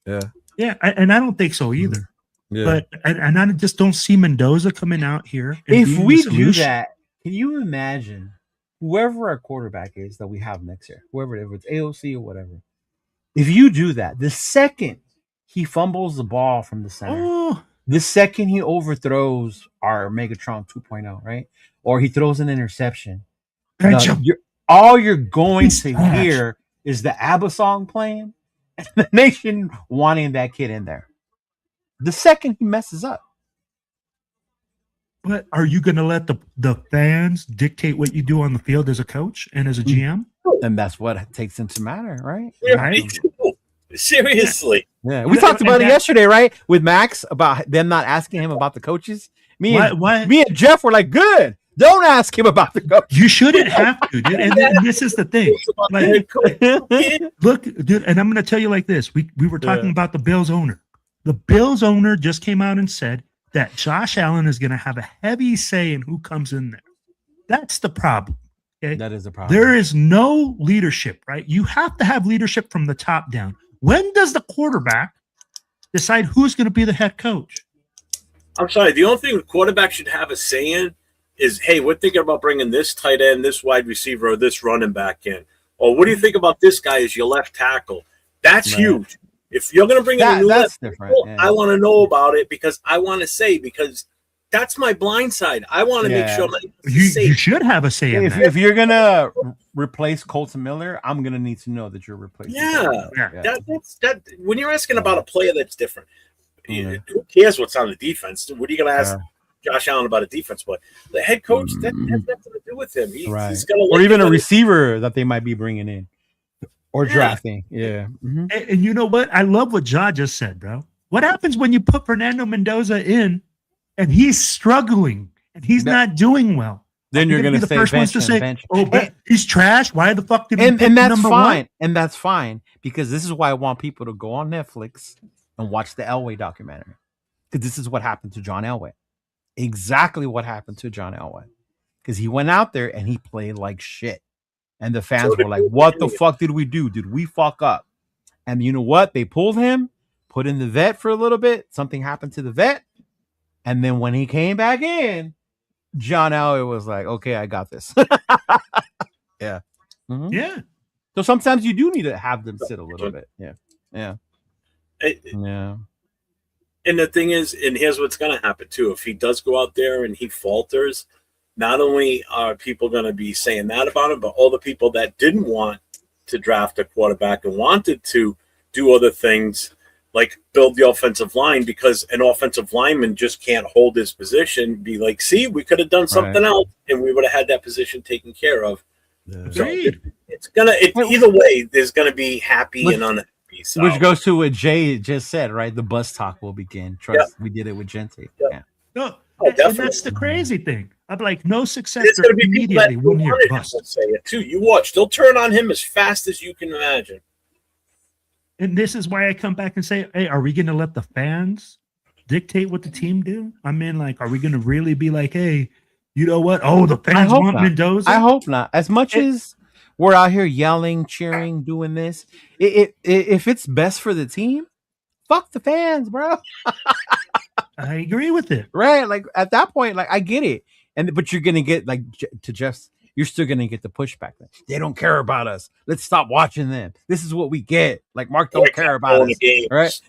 Yeah. Yeah. And I don't think so either. Yeah. But and I just don't see Mendoza coming out here. If we do that, can you imagine whoever our quarterback is that we have next year, whoever it's AOC or whatever, if you do that, the second he fumbles the ball from the center, the second he overthrows our Megatron 2.0, right? Or he throws an interception, all you're going to hear is the ABBA song playing and the nation wanting that kid in there. The second he messes up. But are you going to let the fans dictate what you do on the field as a coach and as a GM? And that's what takes into matter, right? Yeah, right? Seriously. Yeah, we talked about it yesterday, right? With Max about them not asking him about the coaches. Me and Jeff were like, good. Don't ask him about the coach. You shouldn't have to, dude. And this is the thing. Like, look, dude, and I'm going to tell you like this. We were talking about the Bills owner. The Bills owner just came out and said that Josh Allen is going to have a heavy say in who comes in there. That's the problem. Okay? That is the problem. There is no leadership, right? You have to have leadership from the top down. When does the quarterback decide who's going to be the head coach? I'm sorry. The only thing the quarterback should have a say in is, hey, we're thinking about bringing this tight end, this wide receiver, or this running back in. Or what do you think about this guy as your left tackle? That's huge. If you're going to bring in a new left tackle, I want to know about it because I want to say, because that's my blind side. I want to make sure you should have a say in that. If you're going to replace Colton Miller, I'm going to need to know that you're replacing Colton Miller. That when you're asking about a player that's different, who cares what's on the defense? What are you going to ask Josh Allen about a defense? But the head coach, that has nothing to do with him. He's got or even a receiver that they might be bringing in or drafting. Yeah. Mm-hmm. And you know what? I love what Ja just said, bro. What happens when you put Fernando Mendoza in and he's struggling and he's not doing well? Then you're going to be the first ones to say, he's trash. Why the fuck did he pick and that's number fine. one? And that's fine because this is why I want people to go on Netflix and watch the Elway documentary, because this is what happened to John Elway. Exactly what happened to John Elway, because he went out there and he played like shit, and the fans were like, "What the fuck did we do? Did we fuck up?" And you know what? They pulled him, put in the vet for a little bit. Something happened to the vet, and then when he came back in, John Elway was like, "Okay, I got this." Yeah. So sometimes you do need to have them sit a little bit. Yeah. And the thing is, and here's what's going to happen too. If he does go out there and he falters, not only are people going to be saying that about him, but all the people that didn't want to draft a quarterback and wanted to do other things like build the offensive line, because an offensive lineman just can't hold his position, be like, see, we could have done something else and we would have had that position taken care of. So it's going to, either way, there's going to be happy and unhappy. So. Which goes to what Jay just said, right? The bus talk will begin. Trust, we did it with Gente. No, and that's the crazy thing. I'm like, no successor immediately 1 year bust. Say it too. You watch, they'll turn on him as fast as you can imagine. And this is why I come back and say, hey, are we going to let the fans dictate what the team do? I mean, like, are we going to really be like, hey, you know what? Oh, the fans want Mendoza? I hope not. As much as we're out here yelling, cheering, doing this, if it's best for the team, fuck the fans, bro. I agree with it. Right? Like at that point, like I get it. But you're gonna get, like, to Jeff's, you're still gonna get the pushback. They don't care about us. Let's stop watching them. This is what we get. Like Mark don't care about us, right?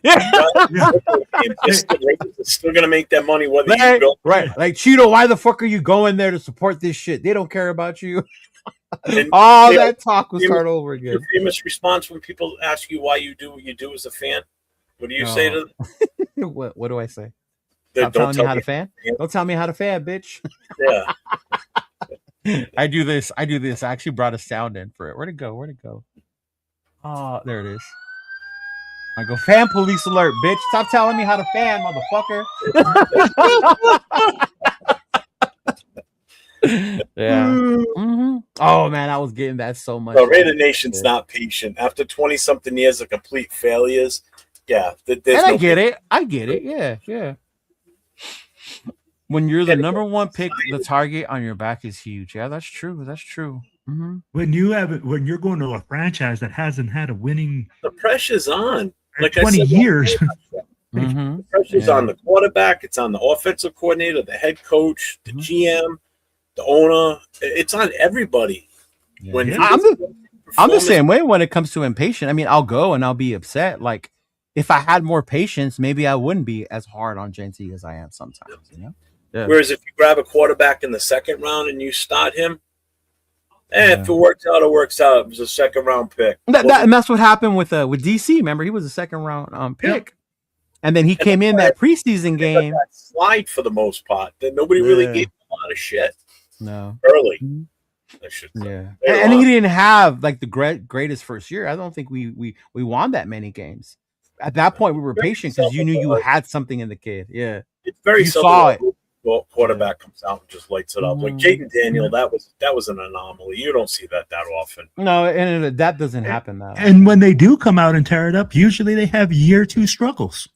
It's still gonna make that money whether you go. Right? Like Cheeto, why the fuck are you going there to support this shit? They don't care about you. All that talk will start over again. Your famous response when people ask you why you do what you do as a fan, what do you say to them? What do I say? Stop telling me how to fan? Don't tell me how to fan, bitch. Yeah. I do this. I actually brought a sound in for it. Where'd it go? Oh, there it is. I go, fan police alert, bitch. Stop telling me how to fan, motherfucker. Yeah. Mm-hmm. Oh man, I was getting that so much. The Raider Nation's not patient. After 20-something years of complete failures, I get it. Yeah. When you're the number one pick, the target on your back is huge. Yeah, that's true. That's true. Mm-hmm. When you're going to a franchise that hasn't had a winning, the pressure's on. Like 20 years. Mm-hmm. The pressure's on the quarterback. It's on the offensive coordinator, the head coach, the GM, the owner. It's on everybody. Yeah. When I'm the same way when it comes to impatient. I mean, I'll go and I'll be upset. Like, if I had more patience, maybe I wouldn't be as hard on JT as I am sometimes. You know? Yeah. Whereas if you grab a quarterback in the second round and you start him, if it works out, it works out. It was a second round pick. And that's what happened with DC. Remember, he was a second round pick. And then he came in that preseason game. That slide for the most part. Then nobody really gave him a lot of shit. No. Early. I should say. Yeah. And he didn't have like the greatest first year. I don't think we won that many games. At that point, we were patient because you knew you had something in the kid. Yeah. It's very you saw it. Quarterback comes out and just lights it up. Like Jaden Daniel, that was an anomaly. You don't see that often. No, and that doesn't happen that often. And when they do come out and tear it up, usually they have year 2 struggles.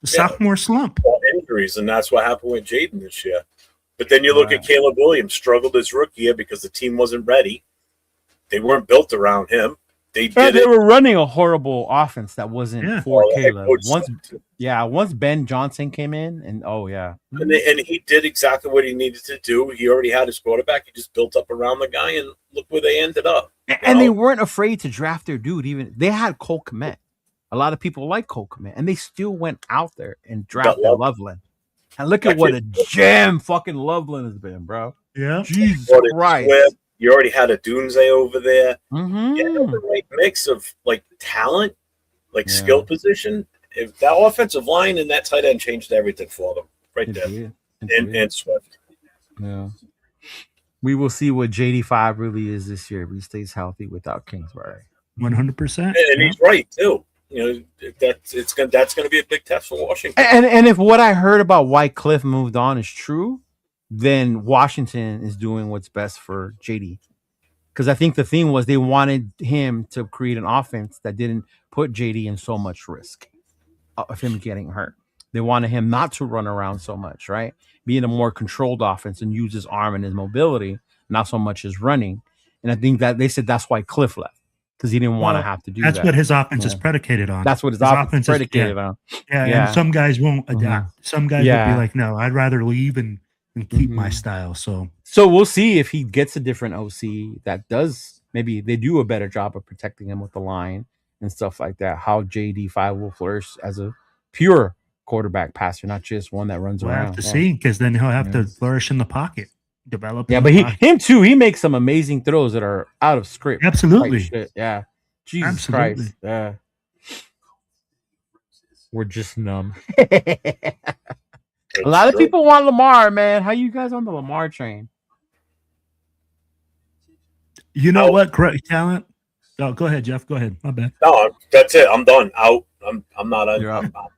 The sophomore slump. Injuries, and that's what happened with Jaden this year. But then you look at Caleb Williams, struggled his rookie year because the team wasn't ready. They weren't built around him. They were running a horrible offense that wasn't for Caleb. Once Ben Johnson came in, and and he did exactly what he needed to do. He already had his quarterback. He just built up around the guy, and look where they ended up. And they weren't afraid to draft their dude. Even they had Cole Kmet. A lot of people like Cole Kmet, and they still went out there and drafted Loveland. And look at what a gem fucking Loveland has been, bro. Yeah, Jesus Christ. You already had a Dunze over there. Mm-hmm. You had the right mix of like talent, like skill position. If that offensive line and that tight end changed everything for them, right there. And Swift. Yeah. We will see what JD5 really is this year if he stays healthy without Kingsbury. 100%. And he's right too. You know, that's going to be a big test for Washington. And if what I heard about why Cliff moved on is true, then Washington is doing what's best for JD. Because I think the thing was they wanted him to create an offense that didn't put JD in so much risk of him getting hurt. They wanted him not to run around so much, right? Be in a more controlled offense and use his arm and his mobility, not so much his running. And I think that they said that's why Cliff left. Because he didn't want to have to do that. That's what his offense is predicated on. That's what his offense is predicated on. Yeah, and some guys won't adapt. Some guys would be like, no, I'd rather leave and keep my style. So we'll see if he gets a different OC that does, maybe they do a better job of protecting him with the line and stuff like that. How JD5 will flourish as a pure quarterback passer, not just one that runs around. We'll have to see, because then he'll have to flourish in the pocket. Develop. Yeah, but him too. He makes some amazing throws that are out of script. Absolutely. Yeah. Jesus Christ. Yeah. We're just numb. A lot of people want Lamar, man. How you guys on the Lamar train? You know what? Great talent. Oh, go ahead, Jeff. Go ahead. My bad. No, that's it. I'm done. Out. I'm not. I'm out.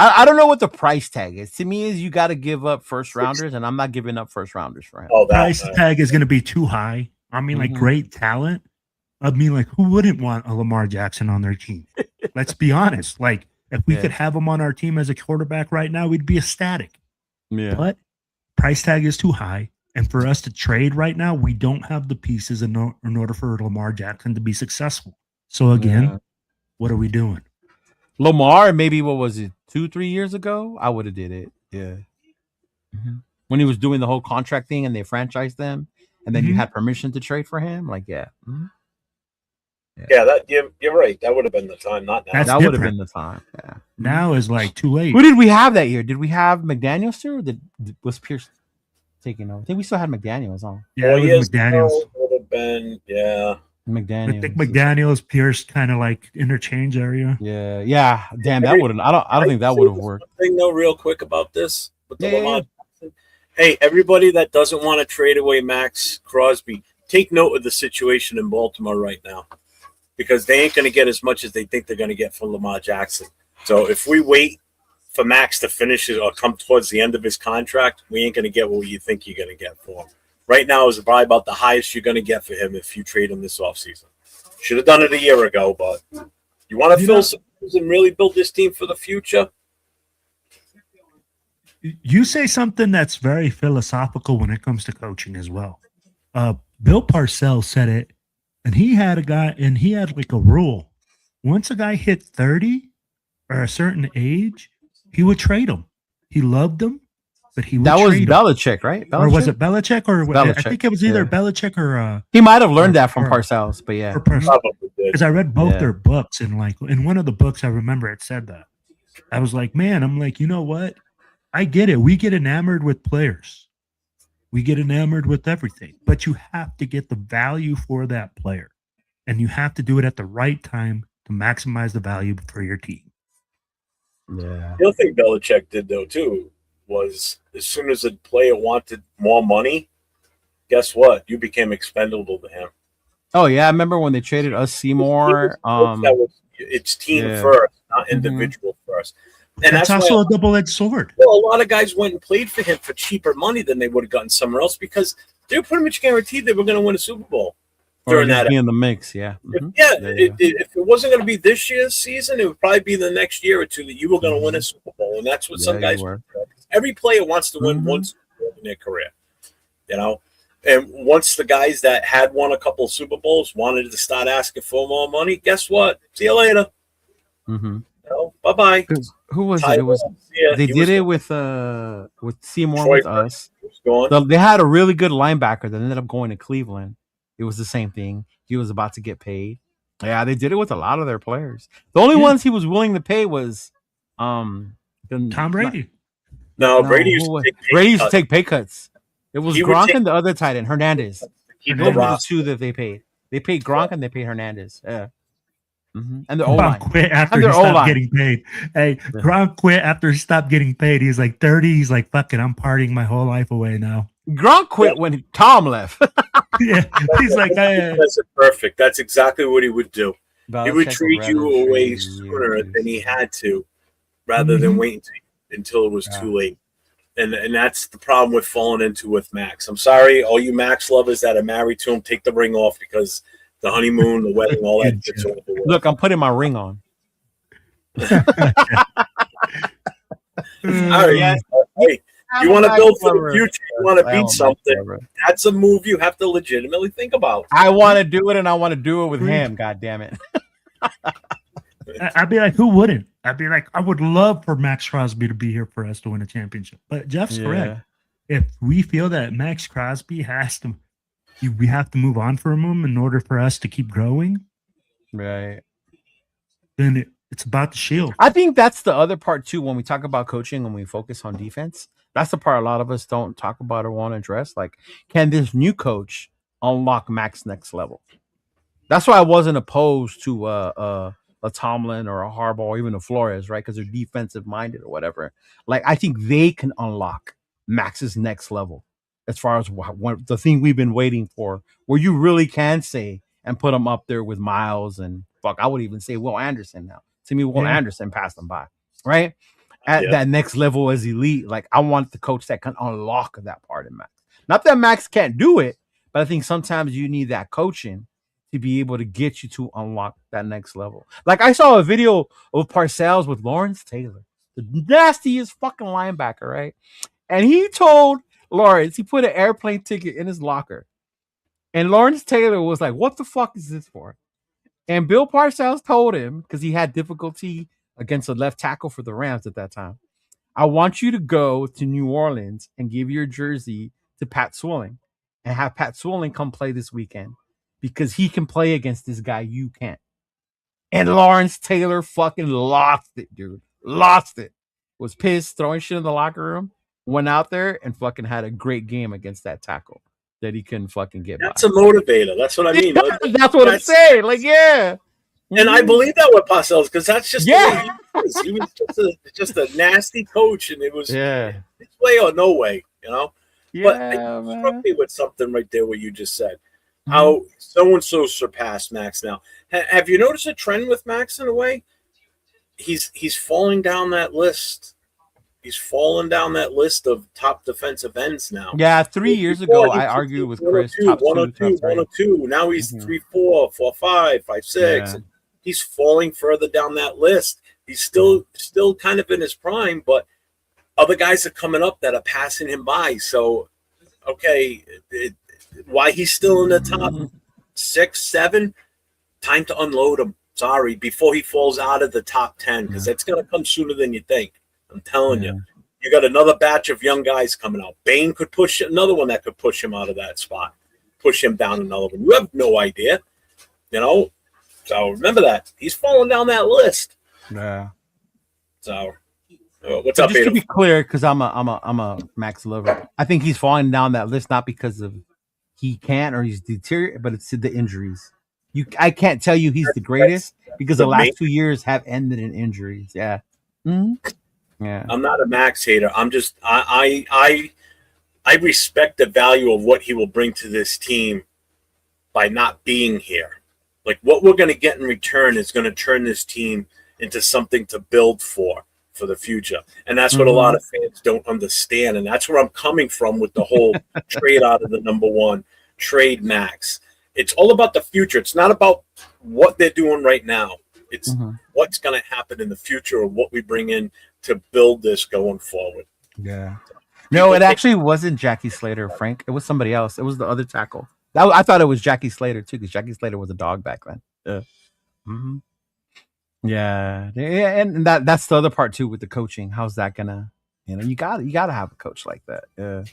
I don't know what the price tag is. To me, is you got to give up first rounders, and I'm not giving up first rounders for him. Price tag is going to be too high. I mean, like great talent. I mean, like who wouldn't want a Lamar Jackson on their team? Let's be honest. Like if we could have him on our team as a quarterback right now, we'd be ecstatic. Yeah. But price tag is too high, and for us to trade right now, we don't have the pieces in order for Lamar Jackson to be successful. So again, what are we doing? Lamar, maybe what was it, 2-3 years ago? I would have did it. Yeah. When he was doing the whole contract thing and they franchised them, and then you had permission to trade for him. Like, that you're right. That would have been the time, not now. That would have been the time. Yeah. Now is like too late. Who did we have that year? Did we have McDaniels still, or was Pierce taking over? I think we still had McDaniels on. Yeah, it was McDaniels. Would have been, McDaniels. I think McDaniels, Pierce, kind of like interchange area. Yeah. Damn, that wouldn't. I don't think that would have worked. Thing though, real quick about this with the Lamar. Hey, everybody that doesn't want to trade away Max Crosby, take note of the situation in Baltimore right now, because they ain't going to get as much as they think they're going to get from Lamar Jackson. So if we wait for Max to finish it or come towards the end of his contract, we ain't going to get what you think you're going to get for him. Right now is probably about the highest you're going to get for him if you trade him this offseason. Should have done it a year ago, but you want to fill some and really build this team for the future? You say something that's very philosophical when it comes to coaching as well. Bill Parcells said it, and he had like a rule. Once a guy hit 30 or a certain age, he would trade him. He loved him, but he would That was trade him. Belichick, right? Or was it Belichick? Or Belichick, I think it was either Belichick or he might have learned that from Parcells, but yeah. Because I read both their books, and like in one of the books, I remember it said that. I was like, man, I'm like, you know what? I get it. We get enamored with players. We get enamored with everything, but you have to get the value for that player, and you have to do it at the right time to maximize the value for your team. Yeah. The other thing Belichick did though too was as soon as a player wanted more money, guess what? You became expendable to him. Oh yeah, I remember when they traded us Seymour. It's team first, not individual first. And that's also a double-edged sword. Well, a lot of guys went and played for him for cheaper money than they would have gotten somewhere else because they were pretty much guaranteed they were going to win a Super Bowl during that. Be in the mix, yeah. Mm-hmm. If it wasn't going to be this year's season, it would probably be the next year or two that you were going to win a Super Bowl, and that's what some guys were. Every player wants to win one Super Bowl in their career, you know. And once the guys that had won a couple of Super Bowls wanted to start asking for more money, guess what? See you later. Mm-hmm. Bye bye. Who was it? It was they did it with Seymour Troy with us. They had a really good linebacker that ended up going to Cleveland. It was the same thing. He was about to get paid. Yeah, they did it with a lot of their players. The only ones he was willing to pay was Tom Brady. Brady used to take pay cuts. It was Gronk and the other tight end, Hernandez. Those were the two that they paid. They paid Gronk and they paid Hernandez. Yeah. Mm-hmm. And the O-line. Gronk quit after he stopped getting paid. Hey, Gronk quit after he stopped getting paid. He's like 30. He's like, fuck it, I'm partying my whole life away now. Gronk quit when Tom left. Yeah, he's like, that's perfect. That's exactly what he would do. He would trade you away sooner than he had to, rather than waiting until it was too late. And that's the problem with falling into with Max. I'm sorry, all you Max lovers that are married to him, take the ring off because the honeymoon, the wedding, all that. Look, I'm putting my ring on. All right. Hey, you want to build for the future, you want to beat something, that's a move you have to legitimately think about. I want to do it, and I want to do it with him, God damn it. I'd be like, who wouldn't? I'd be like, I would love for Max Crosby to be here for us to win a championship. But Jeff's correct. If we feel that Max Crosby we have to move on from him in order for us to keep growing. Right. Then it's about the shield. I think that's the other part too. When we talk about coaching and we focus on defense, that's the part a lot of us don't talk about or want to address. Like, can this new coach unlock Max next level? That's why I wasn't opposed to a Tomlin or a Harbaugh or even a Flores, right? Because they're defensive minded or whatever. Like, I think they can unlock Max's next level as far as the thing we've been waiting for, where you really can say and put them up there with Miles and I would even say Will Anderson now. To me, Will Anderson passed them by, right? At that next level as elite, like, I want the coach that can unlock that part of Max. Not that Max can't do it, but I think sometimes you need that coaching to be able to get you to unlock that next level. Like, I saw a video of Parcells with Lawrence Taylor, the nastiest fucking linebacker, right? And he told Lawrence, he put an airplane ticket in his locker. And Lawrence Taylor was like, what the fuck is this for? And Bill Parcells told him, because he had difficulty against a left tackle for the Rams at that time, I want you to go to New Orleans and give your jersey to Pat Swilling and have Pat Swilling come play this weekend because he can play against this guy you can't. And Lawrence Taylor fucking lost it, dude. Lost it. Was pissed, throwing shit in the locker room, went out there and fucking had a great game against that tackle that he couldn't fucking get That's by. A motivator. That's what I mean. That's what I'm saying. Like, yeah. And I believe that with Parcells because that's just the way he was just a nasty coach, and it was his way or no way, you know. Yeah, but it struck me with something right there what you just said. How so-and-so surpassed Max now. Have you noticed a trend with Max in a way? He's falling down that list. He's fallen down that list of top defensive ends now. Yeah, 3 years ago, I argued with Chris. 102. Now he's 3, 4, 4, 5, 5, 6. Yeah. He's falling further down that list. He's still kind of in his prime, but other guys are coming up that are passing him by. So, okay, why he's still in the top 6, 7? Time to unload him. Sorry, before he falls out of the top 10, because that's going to come sooner than you think. I'm telling you. You got another batch of young guys coming out. Bane could push another one that could push him out of that spot, push him down another one. You have no idea, you know. So remember that he's falling down that list. Yeah. So what's up, just Ada? to be clear, because I'm a Max lover. I think he's falling down that list not because of he can't or he's deteriorated, but it's the injuries. I can't tell you he's the greatest because the last 2 years have ended in injuries. Yeah. Mm-hmm. Yeah. I'm not a Max hater. I'm just I respect the value of what he will bring to this team by not being here. Like what we're going to get in return is going to turn this team into something to build for the future. And that's what a lot of fans don't understand. And that's where I'm coming from with the whole trade out of the number 1, trade Max. It's all about the future. It's not about what they're doing right now. It's what's going to happen in the future or what we bring in to build this going forward. Yeah. No, it actually wasn't Jackie Slater, Frank. It was somebody else. It was the other tackle. I thought it was Jackie Slater too, because Jackie Slater was a dog back then. Yeah, and that's the other part too with the coaching. How's that gonna? You gotta have a coach like that. Yeah.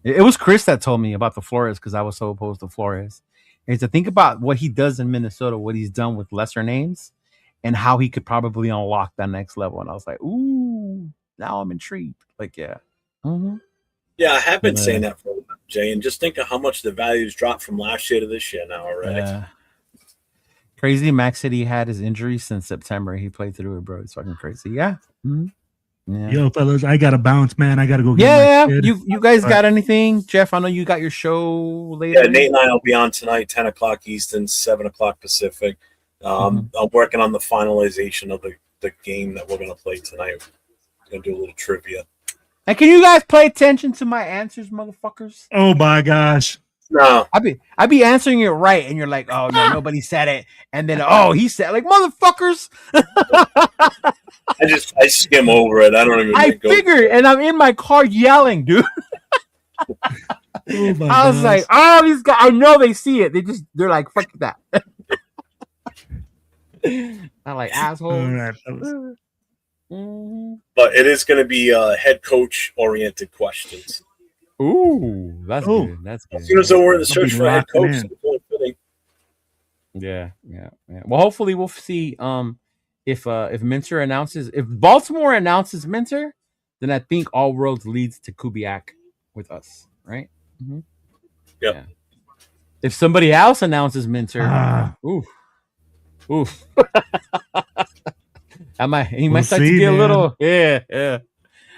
It was Chris that told me about the Flores because I was so opposed to Flores. And to think about what he does in Minnesota, what he's done with lesser names, and how he could probably unlock that next level. And I was like, ooh, now I'm intrigued. Like, yeah. Yeah, I have been saying that for a while, Jay, and just think of how much the values dropped from last year to this year now already. Crazy. Max said he had his injury since September. He played through it, bro. It's fucking crazy. Yeah. Yeah. Yo, fellas, I gotta bounce, man. I gotta go. Get my kid. You guys got anything, Jeff? I know you got your show later. Yeah, Nate and I will be on tonight, 10 o'clock Eastern, 7 o'clock Pacific. I'm working on the finalization of the game that we're gonna play tonight. We're gonna do a little trivia. And can you guys pay attention to my answers, motherfuckers? Oh my gosh. No. I be answering it right, and you're like, oh no, nobody said it. And then he said like motherfuckers. I skim over it. I don't even I figured, and I'm in my car yelling, dude. I was like, oh, these guys, I know they see it. They're like, fuck that. I'm like, asshole. All right, but it is going to be head coach oriented questions. Ooh, that's good. That's good. As soon as we're in the search for a head coach, yeah. Well, hopefully we'll see. If Minter announces, if Baltimore announces Minter, then I think all roads leads to Kubiak with us, right? Yep. Yeah. If somebody else announces Minter, oof. He might start to get a little, yeah.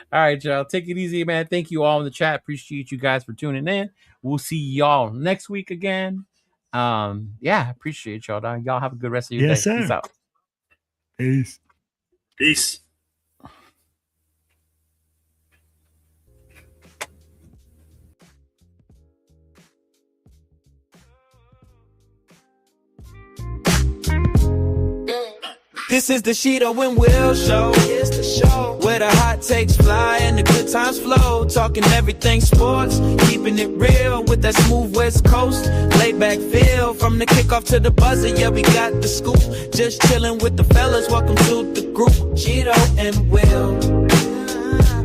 All right, y'all. Take it easy, man. Thank you all in the chat. Appreciate you guys for tuning in. We'll see y'all next week again. Appreciate y'all. Dog. Y'all have a good rest of your day. Sir. Peace out. Peace. This is the Cheeto and Will show. It's the show where the hot takes fly and the good times flow. Talking everything sports, keeping it real with that smooth West Coast laid back feel. From the kickoff to the buzzer, yeah, we got the scoop. Just chilling with the fellas. Welcome to the group. Cheeto and Will.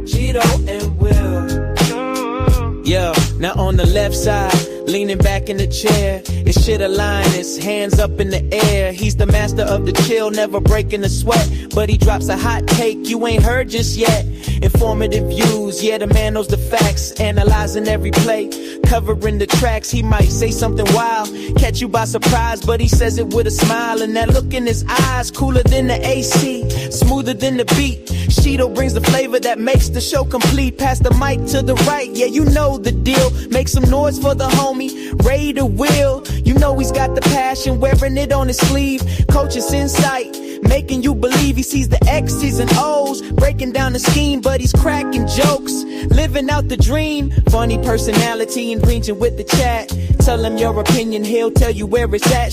Cheeto and Will. Yeah, now on the left side, leaning back in the chair, it's Chidolinus, hands up in the air. He's the master of the chill, never breaking a sweat. But he drops a hot take you ain't heard just yet. Informative views, yeah, the man knows the facts. Analyzing every play, covering the tracks. He might say something wild, catch you by surprise, but he says it with a smile. And that look in his eyes, cooler than the AC, smoother than the beat. Cheeto brings the flavor that makes the show complete. Pass the mic to the right, yeah, you know the deal. Make some noise for the homie Raider Will. You know he's got the passion, wearing it on his sleeve. Coach's insight, making you believe he sees the X's and O's, breaking down the scheme, but he's cracking jokes, living out the dream. Funny personality and reaching with the chat. Tell him your opinion, he'll tell you where it's at.